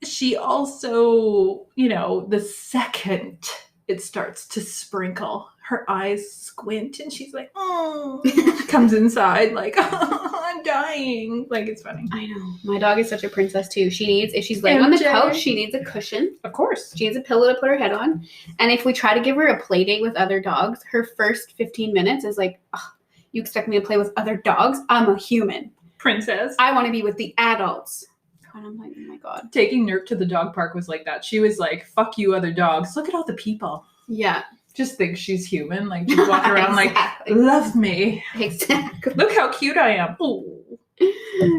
she also, you know, the second it starts to sprinkle, her eyes squint and she's like, oh, comes inside like, oh, I'm dying. Like, it's funny. I know. My dog is such a princess too. She needs, if she's laying on the couch, she needs a cushion. Of course. She needs a pillow to put her head on. And if we try to give her a play date with other dogs, her first 15 minutes is like, oh, you expect me to play with other dogs? I'm a human. Princess. I want to be with the adults. And I'm like, oh my God. Taking Nerp to the dog park was like that. She was like, fuck you, other dogs. Look at all the people. Yeah. Just think she's human. Like, just walk around exactly. like, love me. Exactly. Look how cute I am. Ooh.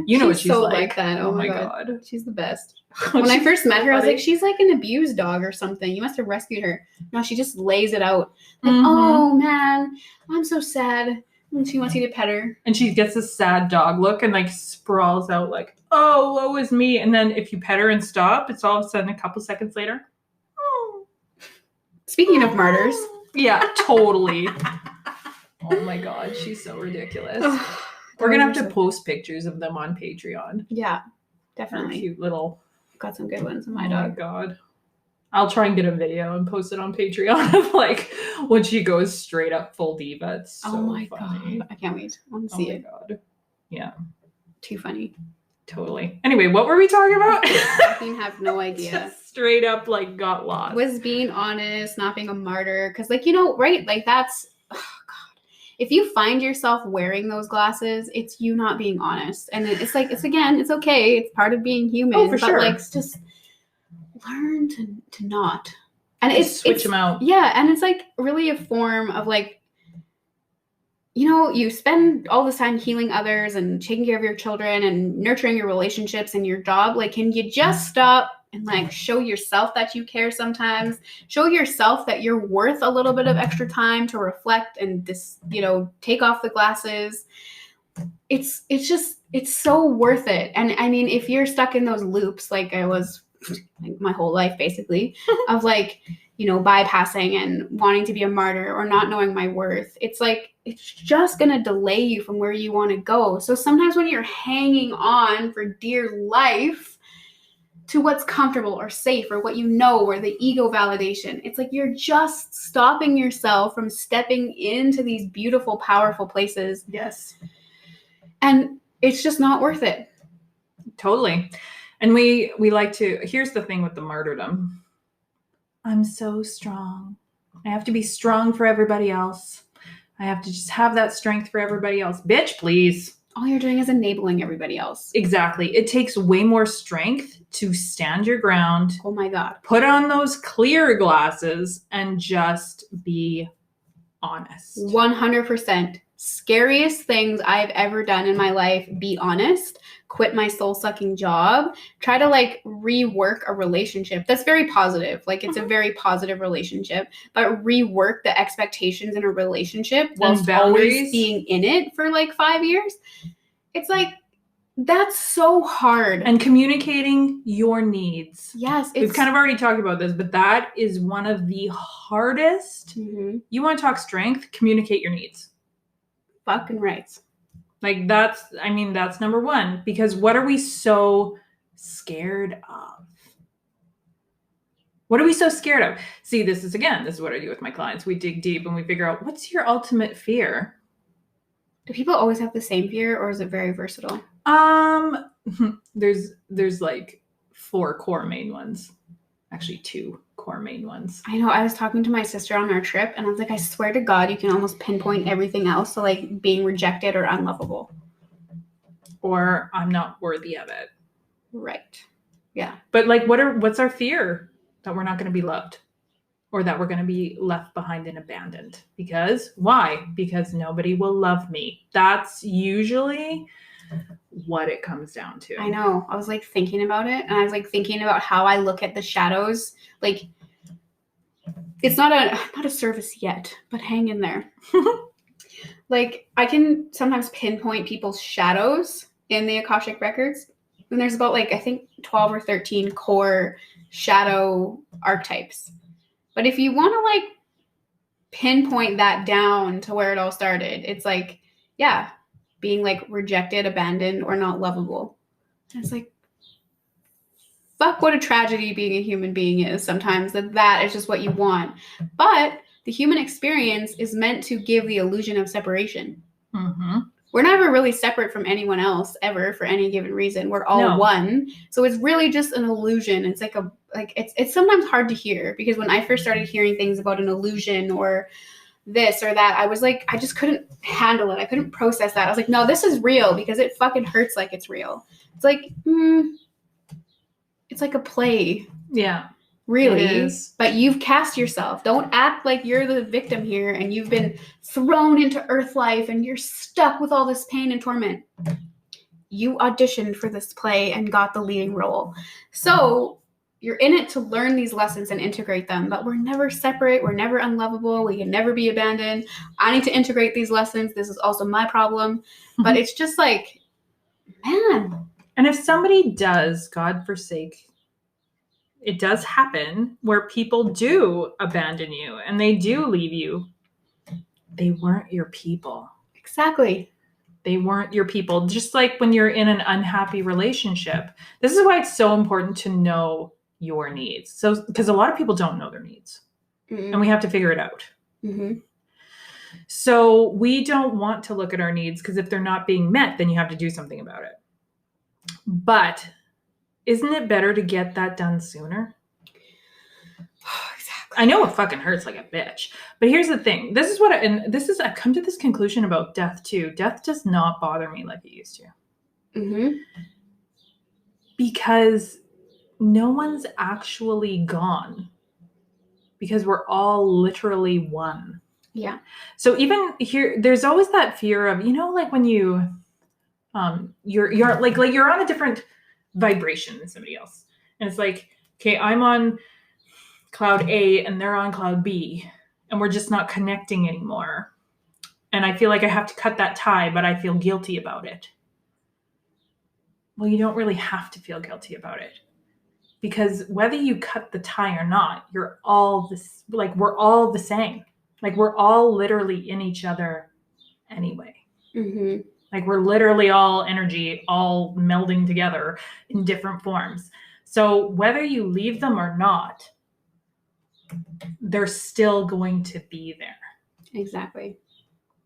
You know what she's so like. that. Oh my God. She's the best. When I first met her, I was like, she's like an abused dog or something. You must have rescued her. No, she just lays it out. Like, oh man, I'm so sad. And she wants you to pet her. And she gets this sad dog look and like sprawls out like, oh, woe is me. And then if you pet her and stop, it's all of a sudden a couple seconds later. Oh. Speaking of martyrs. Yeah, totally. Oh my God, she's so ridiculous. We're going to have to post pictures of them on Patreon. Yeah, definitely. Cute little. Got some good ones in my dog. dog. Oh my God. I'll try and get a video and post it on Patreon of like when she goes straight up full diva. It's so funny. God. I can't wait. I want to see it. Oh my God. Yeah. Too funny. Totally. Anyway, what were we talking about? I fucking have no idea. Just straight up like got lost. Was being honest, not being a martyr. Because like, you know, right? Like that's, oh God. If you find yourself wearing those glasses, it's you not being honest. And it's like, it's okay. It's part of being human. Oh, for sure. But like, it's just learn to not. And just switch them out. Yeah. And it's like really a form of like, you know, you spend all this time healing others and taking care of your children and nurturing your relationships and your job. Like, can you just stop and like show yourself that you care sometimes? Show yourself that you're worth a little bit of extra time to reflect and just, you know, take off the glasses. It's so worth it. And I mean, if you're stuck in those loops, like I was like my whole life, basically, of like, you know, bypassing and wanting to be a martyr or not knowing my worth, it's like, it's just going to delay you from where you want to go. So sometimes when you're hanging on for dear life to what's comfortable or safe or what you know or the ego validation, it's like you're just stopping yourself from stepping into these beautiful, powerful places. Yes. And it's just not worth it. Totally. And we like to, here's the thing with the martyrdom. I'm so strong. I have to be strong for everybody else. I have to just have that strength for everybody else. Bitch, please. All you're doing is enabling everybody else. Exactly. It takes way more strength to stand your ground. Oh my God. Put on those clear glasses and just be honest. 100%. Scariest things I've ever done in my life, be honest, quit my soul-sucking job, try to like rework a relationship that's very positive. Like it's a very positive relationship, but rework the expectations in a relationship whilst always being in it for like 5 years. It's like, that's so hard. And communicating your needs. Yes. We've kind of already talked about this, but that is one of the hardest. Mm-hmm. You want to talk strength, communicate your needs. Fucking rights. Like that's number one, because what are we so scared of? What are we so scared of? See, this is what I do with my clients. We dig deep and we figure out what's your ultimate fear. Do people always have the same fear or is it very versatile? There's like 4 core main ones. Actually 2 core main ones. I know. I was talking to my sister on our trip and I was like, I swear to God, you can almost pinpoint everything else. So like being rejected or unlovable. Or I'm not worthy of it. Right. Yeah. But like what's our fear? That we're not going to be loved. Or that we're going to be left behind and abandoned. Because why? Because nobody will love me. That's usually what it comes down to. I know. I was like thinking about it and I was like thinking about how I look at the shadows. Like it's not a service yet, but hang in there. Like I can sometimes pinpoint people's shadows in the Akashic records. And there's about like, I think 12 or 13 core shadow archetypes. But if you want to like pinpoint that down to where it all started, it's like, yeah, being like rejected, abandoned, or not lovable. And it's like, fuck, what a tragedy being a human being is sometimes, that is just what you want. But the human experience is meant to give the illusion of separation. Mm-hmm. We're never really separate from anyone else ever for any given reason. We're all one. So it's really just an illusion. It's like it's sometimes hard to hear because when I first started hearing things about an illusion or this or that, I was like, I just couldn't handle it. I couldn't process that. I was like, no, this is real because it fucking hurts like it's real. It's like, it's like a play. Yeah. Really. It is. But you've cast yourself. Don't act like you're the victim here and you've been thrown into earth life and you're stuck with all this pain and torment. You auditioned for this play and got the leading role. So you're in it to learn these lessons and integrate them, but we're never separate. We're never unlovable. We can never be abandoned. I need to integrate these lessons. This is also my problem. But it's just like, man. And if somebody does, God forsake, it does happen where people do abandon you and they do leave you. They weren't your people. Exactly. They weren't your people. Just like when you're in an unhappy relationship. This is why it's so important to know your needs. So, because a lot of people don't know their needs. Mm-hmm. And we have to figure it out. Mm-hmm. So we don't want to look at our needs because if they're not being met, then you have to do something about it. But isn't it better to get that done sooner? I know it fucking hurts like a bitch, but here's the thing. I've come to this conclusion about death too. Death does not bother me like it used to. Mm-hmm. Because no one's actually gone. Because we're all literally one. Yeah. So even here, there's always that fear of, like when you, you're like you're on a different vibration than somebody else. And it's like, okay, I'm on cloud A and they're on cloud B and we're just not connecting anymore. And I feel like I have to cut that tie, but I feel guilty about it. Well, you don't really have to feel guilty about it because whether you cut the tie or not, you're all this, like we're all the same. Like we're all literally in each other anyway. Mm-hmm. Like we're literally all energy, all melding together in different forms. So whether you leave them or not, they're still going to be there. Exactly.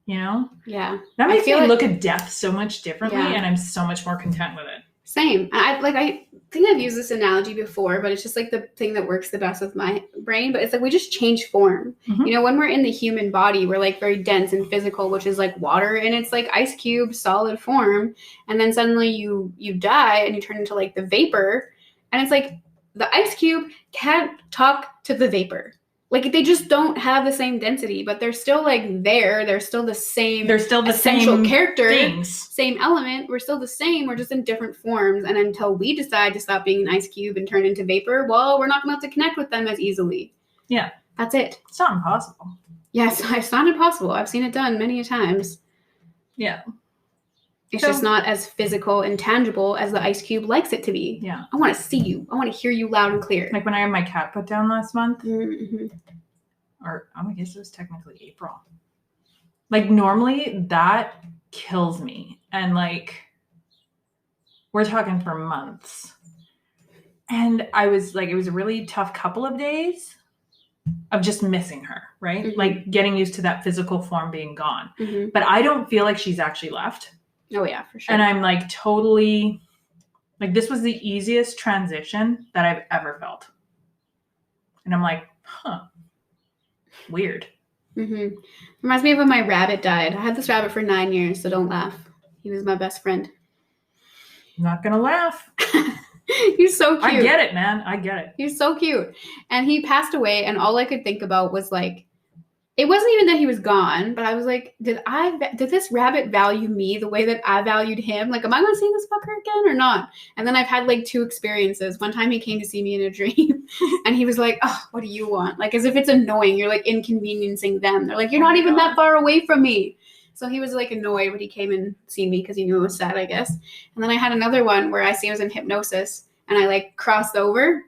Yeah. That makes me look at death so much differently, yeah. And I'm so much more content with it. Same. I think I've used this analogy before, but it's just like the thing that works the best with my brain. But it's like we just change form. Mm-hmm. When we're in the human body, we're like very dense and physical, which is like water, and it's like ice cube, solid form. And then suddenly you die and you turn into like the vapor, and it's like the ice cube can't talk to the vapor. Like they just don't have the same density, but they're still like there. They're still the same. They're still the essential same character, things. Same element. We're still the same. We're just in different forms. And until we decide to stop being an ice cube and turn into vapor, well, we're not going to have to connect with them as easily. Yeah, that's it. It's not impossible. Yes, it's not impossible. I've seen it done many a times. Yeah. It's just not as physical and tangible as the ice cube likes it to be. Yeah. I want to see you. I want to hear you loud and clear. Like when I had my cat put down last month. Mm-hmm. Or I guess it was technically April. Like normally that kills me. And like we're talking for months. And I was like, it was a really tough couple of days of just missing her, right? Mm-hmm. Like getting used to that physical form being gone. Mm-hmm. But I don't feel like she's actually left. Oh yeah, for sure. And I'm like totally, like this was the easiest transition that I've ever felt. And I'm like, weird. Mm-hmm. Reminds me of when my rabbit died. I had this rabbit for 9 years, so don't laugh. He was my best friend. I'm not gonna laugh. He's so cute. I get it, man. I get it. He's so cute. And he passed away, and all I could think about was like, it wasn't even that he was gone, but I was like, did this rabbit value me the way that I valued him? Like, am I going to see this fucker again or not? And then I've had like 2 experiences. One time he came to see me in a dream and he was like, oh, what do you want? Like, as if it's annoying. You're like inconveniencing them. They're like, you're not even that far away from me. So he was like annoyed when he came and seen me because he knew it was sad, I guess. And then I had another one where I was in hypnosis and I like crossed over.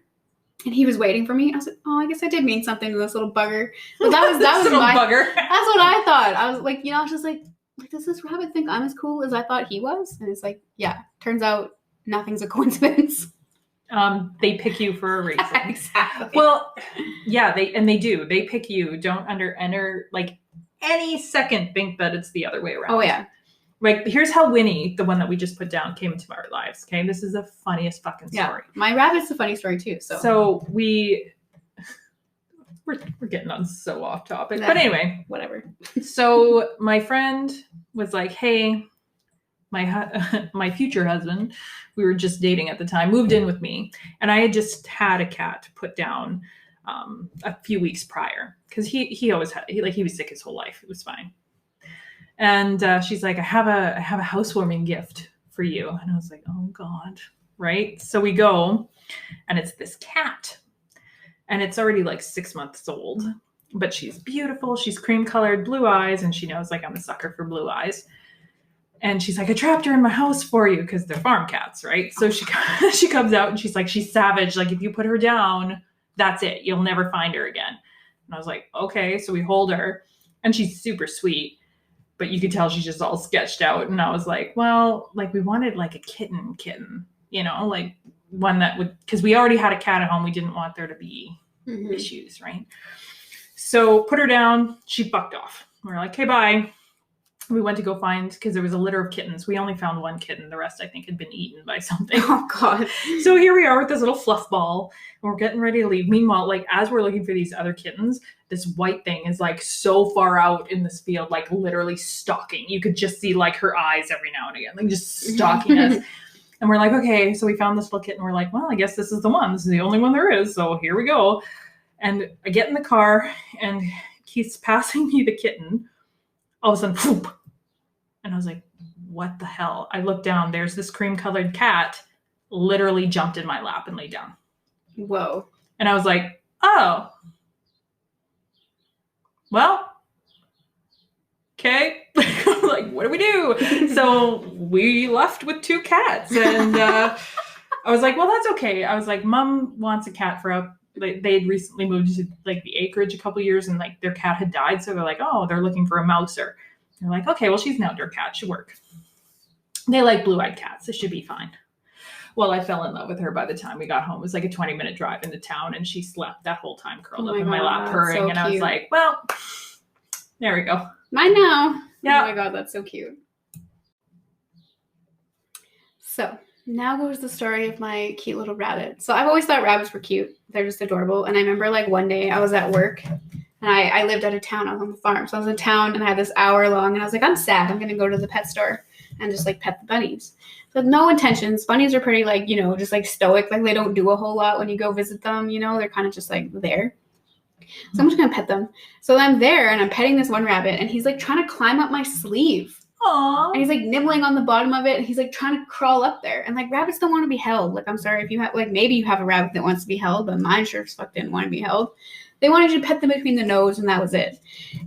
And he was waiting for me. I was like, oh, I guess I did mean something to this little bugger. But that was my bugger. That's what I thought. I was like, I was just like, does this rabbit think I'm as cool as I thought he was? And it's like, yeah, turns out nothing's a coincidence. They pick you for a reason. Exactly. Well, yeah, they do. They pick you. Don't under like any second think that it's the other way around. Oh yeah. Like, here's how Winnie, the one that we just put down, came into our lives. Okay, this is the funniest fucking story. Yeah, my rabbit's a funny story too. So we're getting on so off topic, but anyway, whatever. So my friend was like, "Hey, my future husband, we were just dating at the time, moved in with me, and I had just had a cat put down a few weeks prior because he always had he was sick his whole life. It was fine." And she's like, I have a housewarming gift for you. And I was like, oh God. right? So we go, and it's this cat. And it's already like 6 months old, but she's beautiful. She's cream colored, blue eyes, and she knows like I'm a sucker for blue eyes. And she's like, I trapped her in my house for you, because they're farm cats, right? So she comes out and she's like, she's savage. Like, if you put her down, that's it. You'll never find her again. And I was like, okay. So we hold her, and she's super sweet, but you could tell she's just all sketched out. And I was like, well, like, we wanted like a kitten, like one that would, because we already had a cat at home. We didn't want there to be issues, right? So put her down. She fucked off. We're like, okay, bye. We went to go find, because there was a litter of kittens. We only found one kitten. The rest, I think, had been eaten by something. Oh, God. So here we are with this little fluff ball, and we're getting ready to leave. Meanwhile, like, as we're looking for these other kittens, this white thing is like so far out in this field, like literally stalking. You could just see like her eyes every now and again, like just stalking us. And we're like, okay. So we found this little kitten. We're like, well, I guess this is the one. This is the only one there is. So here we go. And I get in the car, and he's passing me the kitten. All of a sudden, whoop. And I was like, what the hell? I looked down. There's this cream colored cat literally jumped in my lap and laid down. Whoa. And I was like, oh, well, okay. Like, what do we do? So we left with 2 cats. And I was like, well, that's okay. I was like, Mom wants a cat they'd recently moved to like the acreage a couple years, and like their cat had died. So they're like, oh, they're looking for a mouser. They're like, okay, well, she's an outdoor cat. Should work. They like blue-eyed cats. It should be fine. Well, I fell in love with her by the time we got home. It was like a 20-minute drive into town, and she slept that whole time curled up in my lap purring. So and I was like, well, there we go. Mine now. Yeah. Oh my God, that's so cute. So now goes the story of my cute little rabbit. So I've always thought rabbits were cute. They're just adorable. And I remember like one day I was at work, and I lived out of town. I was on the farm. So I was in town, and I had this hour long, and I was like, I'm sad. I'm going to go to the pet store and just like pet the bunnies. So no intentions. Bunnies are pretty like, just like stoic. Like they don't do a whole lot when you go visit them. They're kind of just like there. So I'm just going to pet them. So I'm there, and I'm petting this one rabbit, and he's like trying to climb up my sleeve. Aww. And he's like nibbling on the bottom of it, and he's like trying to crawl up there. And like rabbits don't want to be held. Like, I'm sorry if you have like, maybe you have a rabbit that wants to be held, but mine sure as fuck didn't want to be held. They wanted you to pet them between the nose, and that was it.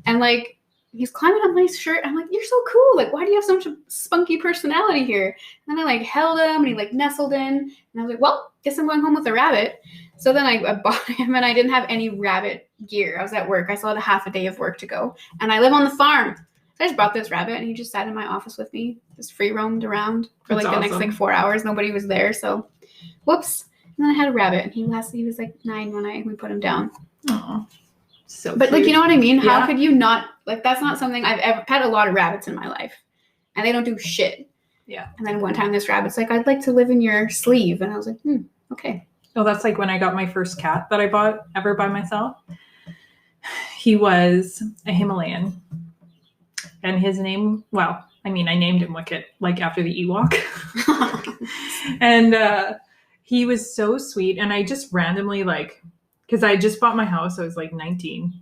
And like, he's climbing up my shirt. I'm like, you're so cool. Like, why do you have so much spunky personality here? And then I like held him, and he like nestled in. And I was like, well, guess I'm going home with a rabbit. So then I bought him, and I didn't have any rabbit gear. I was at work. I still had a half a day of work to go. And I live on the farm. So I just brought this rabbit, and he just sat in my office with me. Just free roamed around for like the next like 4 hours. Nobody was there. So whoops. And then I had a rabbit, and he was like 9 when we put him down. Oh, so but cute. like, you know what I mean? Yeah. How could you not, like, that's not something I've ever pet a lot of rabbits in my life, and they don't do shit. Yeah. And then one time this rabbit's like, I'd like to live in your sleeve. And I was like, okay. Oh, that's like when I got my first cat that I bought ever by myself. He was a Himalayan, and his name, I named him Wicket, like after the Ewok. And he was so sweet. And I just randomly, like, because I just bought my house. I was like 19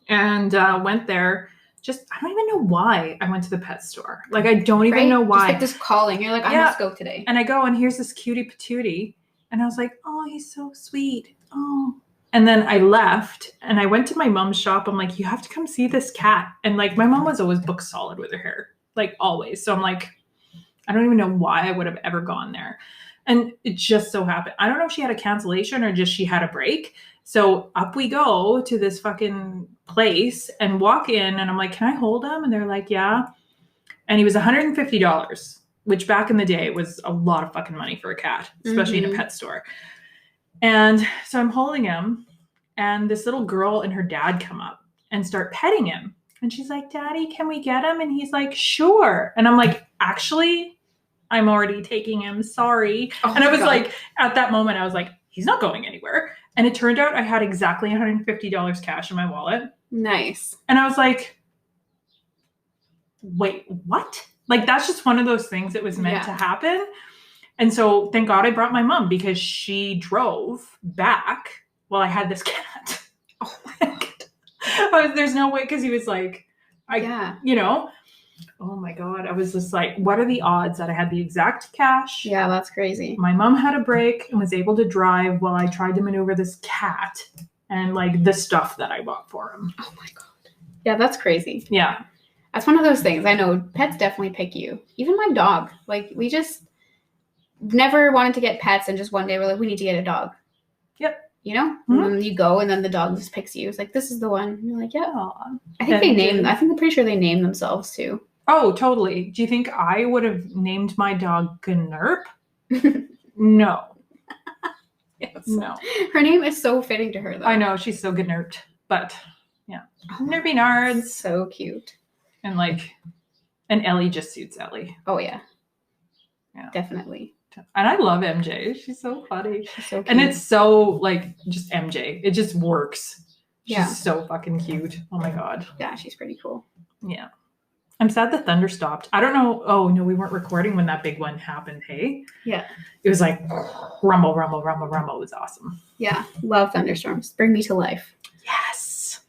and went there. I don't even know why I went to the pet store. Like, I don't even know why. Just like this calling. You're like, I must go today. And I go, and here's this cutie patootie. And I was like, oh, he's so sweet. Oh. And then I left, and I went to my mom's shop. I'm like, you have to come see this cat. And like, my mom was always booked solid with her hair, like always. So I'm like, I don't even know why I would have ever gone there. And it just so happened. I don't know if she had a cancellation or just she had a break. So up we go to this fucking place and walk in, and I'm like, can I hold him? And they're like, yeah. And he was $150, which back in the day was a lot of fucking money for a cat, especially in a pet store. And so I'm holding him, and this little girl and her dad come up and start petting him. And she's like, Daddy, can we get him? And he's like, sure. And I'm like, actually, I'm already taking him. Sorry. Oh, and I was like, at that moment, I was like, he's not going anywhere. And it turned out I had exactly $150 cash in my wallet. Nice. And I was like, wait, what? Like, that's just one of those things that was meant to happen. And so thank God I brought my mom, because she drove back while I had this cat. Oh my God. There's no way, because he was like, Oh my God. I was just like, what are the odds that I had the exact cash? Yeah, that's crazy. My mom had a break and was able to drive while I tried to maneuver this cat and like the stuff that I bought for him. Oh my God. Yeah, that's crazy. Yeah. That's one of those things. I know pets definitely pick you. Even my dog. Like, we just never wanted to get pets, and just one day we're like, we need to get a dog. Yep. You know? Mm-hmm. And then you go, and then the dog just picks you. It's like, this is the one. And you're like, yeah. Aww. I think I'm pretty sure they name themselves too. Oh, totally. Do you think I would have named my dog Gnerp? No. Yes. No. Her name is so fitting to her, though. I know, she's so Gnerped, but yeah. Nerpy Nards. So cute. And Ellie just suits Ellie. Oh, yeah. Yeah. Definitely. And I love MJ. She's so funny. She's so cute. And it's so, like, just MJ. It just works. Yeah. She's so fucking cute. Oh, my God. Yeah, she's pretty cool. Yeah. I'm sad the thunder stopped. I don't know. Oh, no, we weren't recording when that big one happened, hey? Yeah. It was like rumble, rumble, rumble, rumble. It was awesome. Yeah. Love thunderstorms. Bring me to life. Yes.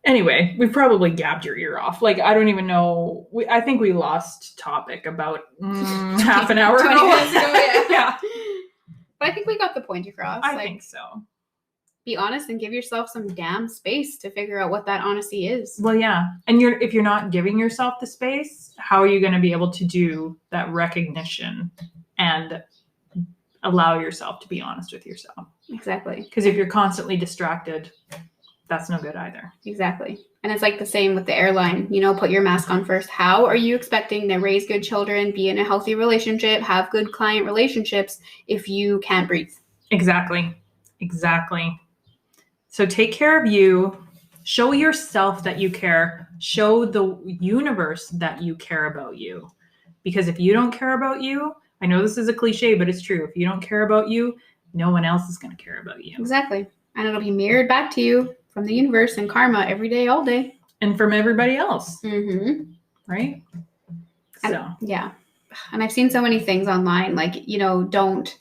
Anyway, we probably gabbed your ear off. Like, I don't even know. I think we lost topic about half an hour 20 ago. minutes ago, yeah. Yeah. But I think we got the point across. I think so. Be honest and give yourself some damn space to figure out what that honesty is. Well, yeah. And if you're not giving yourself the space, how are you going to be able to do that recognition and allow yourself to be honest with yourself? Exactly. Because if you're constantly distracted, that's no good either. Exactly. And it's like the same with the airline, put your mask on first. How are you expecting to raise good children, be in a healthy relationship, have good client relationships if you can't breathe? Exactly. So take care of you. Show yourself that you care. Show the universe that you care about you. Because if you don't care about you, I know this is a cliche, but it's true. If you don't care about you, no one else is going to care about you. Exactly. And it'll be mirrored back to you from the universe and karma every day, all day. And from everybody else. Mm-hmm. Right? So. Yeah. And I've seen so many things online, like, don't.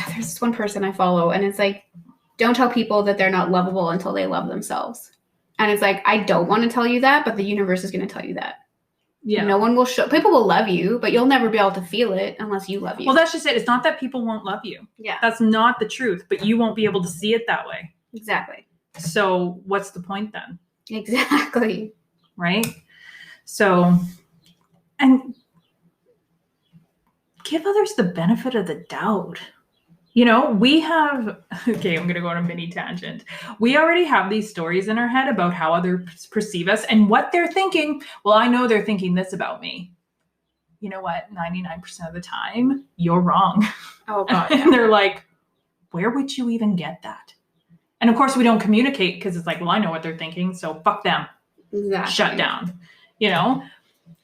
There's this one person I follow, and it's like, don't tell people that they're not lovable until they love themselves. And it's like, I don't want to tell you that, but the universe is going to tell you that. Yeah. No one will people will love you, but you'll never be able to feel it unless you love you. Well, that's just it. It's not that people won't love you. Yeah. That's not the truth, but you won't be able to see it that way. Exactly. So what's the point then? Exactly. Right? So, and give others the benefit of the doubt. We have, okay, I'm going to go on a mini tangent. We already have these stories in our head about how others perceive us and what they're thinking. Well, I know they're thinking this about me. You know what? 99% of the time, you're wrong. Oh, God. Yeah. And they're like, where would you even get that? And of course, we don't communicate because it's like, well, I know what they're thinking, so fuck them. Exactly. Shut down.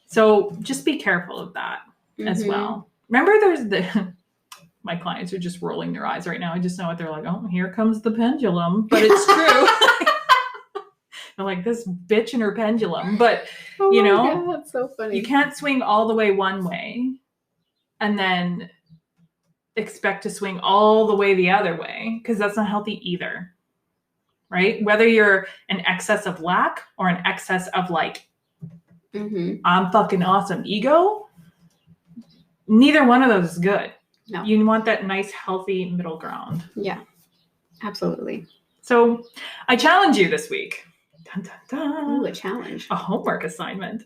So just be careful of that as well. Remember, there's my clients are just rolling their eyes right now. I just know what they're like. Oh, here comes the pendulum. But it's true. They're like, this bitch and her pendulum. But, God, that's so funny. You can't swing all the way one way and then expect to swing all the way the other way, because that's not healthy either. Right? Whether you're an excess of lack or an excess of like, I'm fucking awesome ego, neither one of those is good. No. You want that nice, healthy middle ground. Yeah, absolutely. So I challenge you this week. Dun, dun, dun. Ooh, a challenge. A homework assignment.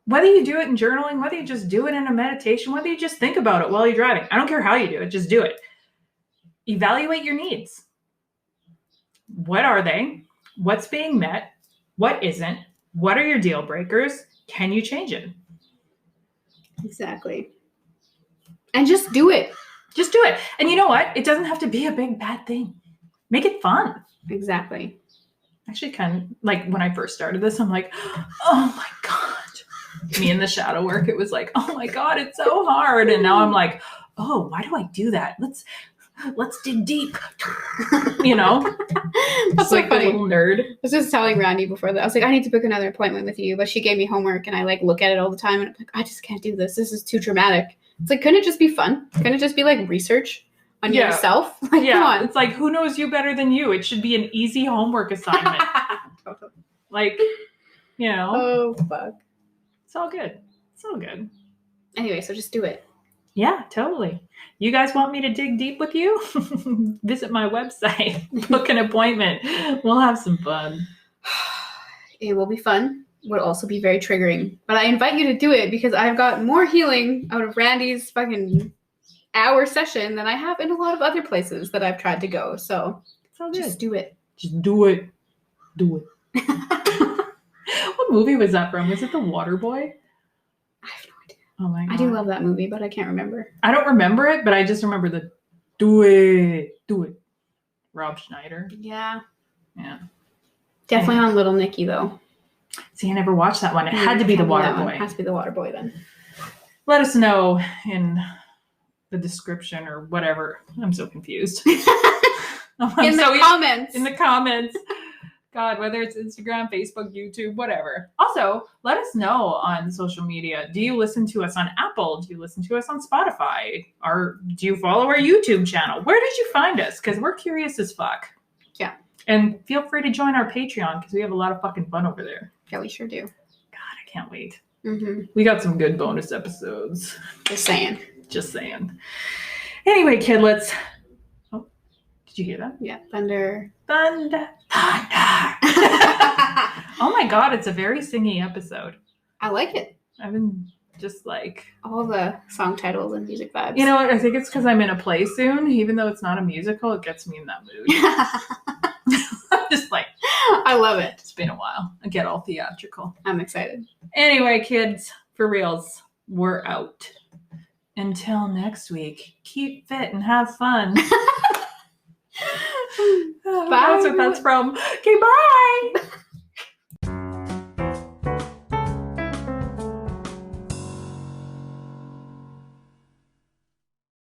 Whether you do it in journaling, whether you just do it in a meditation, whether you just think about it while you're driving. I don't care how you do it. Just do it. Evaluate your needs. What are they? What's being met? What isn't? What are your deal breakers? Can you change it? Exactly. And just do it. Just do it. And you know what? It doesn't have to be a big bad thing. Make it fun. Exactly. Actually, kind of like when I first started this, I'm like, oh my God. Me in the shadow work, it was like, oh my God, it's so hard. And now I'm like, oh, why do I do that? Let's dig deep. That's like so funny. A little nerd. I was just telling Randy before that. I was like, I need to book another appointment with you, but she gave me homework, and I like look at it all the time, and I'm like, I just can't do this. This is too dramatic. It's like, couldn't it just be fun? Couldn't it just be like research on yourself? Like, come on. It's like, who knows you better than you? It should be an easy homework assignment. Totally. Like, You know? Oh, fuck. It's all good. It's all good. Anyway, so just do it. Yeah, totally. You guys want me to dig deep with you? Visit my website. Book an appointment. We'll have some fun. It will be fun. Would also be very triggering. But I invite you to do it because I've got more healing out of Randy's fucking hour session than I have in a lot of other places that I've tried to go. So It's all good. just do it. Just do it. Do it. What movie was that from? Was it The Waterboy? I have no idea. Oh my god. I do love that movie, but I can't remember. I don't remember it, but I just remember the do it. Do it. Rob Schneider. Yeah. Yeah. Definitely on Little Nicky, though. See, I never watched that one. It had to be The Waterboy. It has to be The Waterboy then. Let us know in the description or whatever. I'm so confused. In the comments. In the comments. God, whether it's Instagram, Facebook, YouTube, whatever. Also, let us know on social media. Do you listen to us on Apple? Do you listen to us on Spotify? Or do you follow our YouTube channel? Where did you find us? Because we're curious as fuck. Yeah. And feel free to join our Patreon because we have a lot of fucking fun over there. Yeah, we sure do. God, I can't wait. Mm-hmm. We got some good bonus episodes. Just saying. Just saying. Anyway, kidlets. Oh, did you hear that? Yeah, thunder. Thunder. Oh my god, it's a very singy episode. I like it. I've been just like... All the song titles and music vibes. You know what? I think it's because I'm in a play soon. Even though it's not a musical, it gets me in that mood. I'm just like... I love it. It's been a while. I get all theatrical. I'm excited. Anyway, kids, for reals, we're out. Until next week, keep fit and have fun. Bye. That's what that's from. Okay, bye.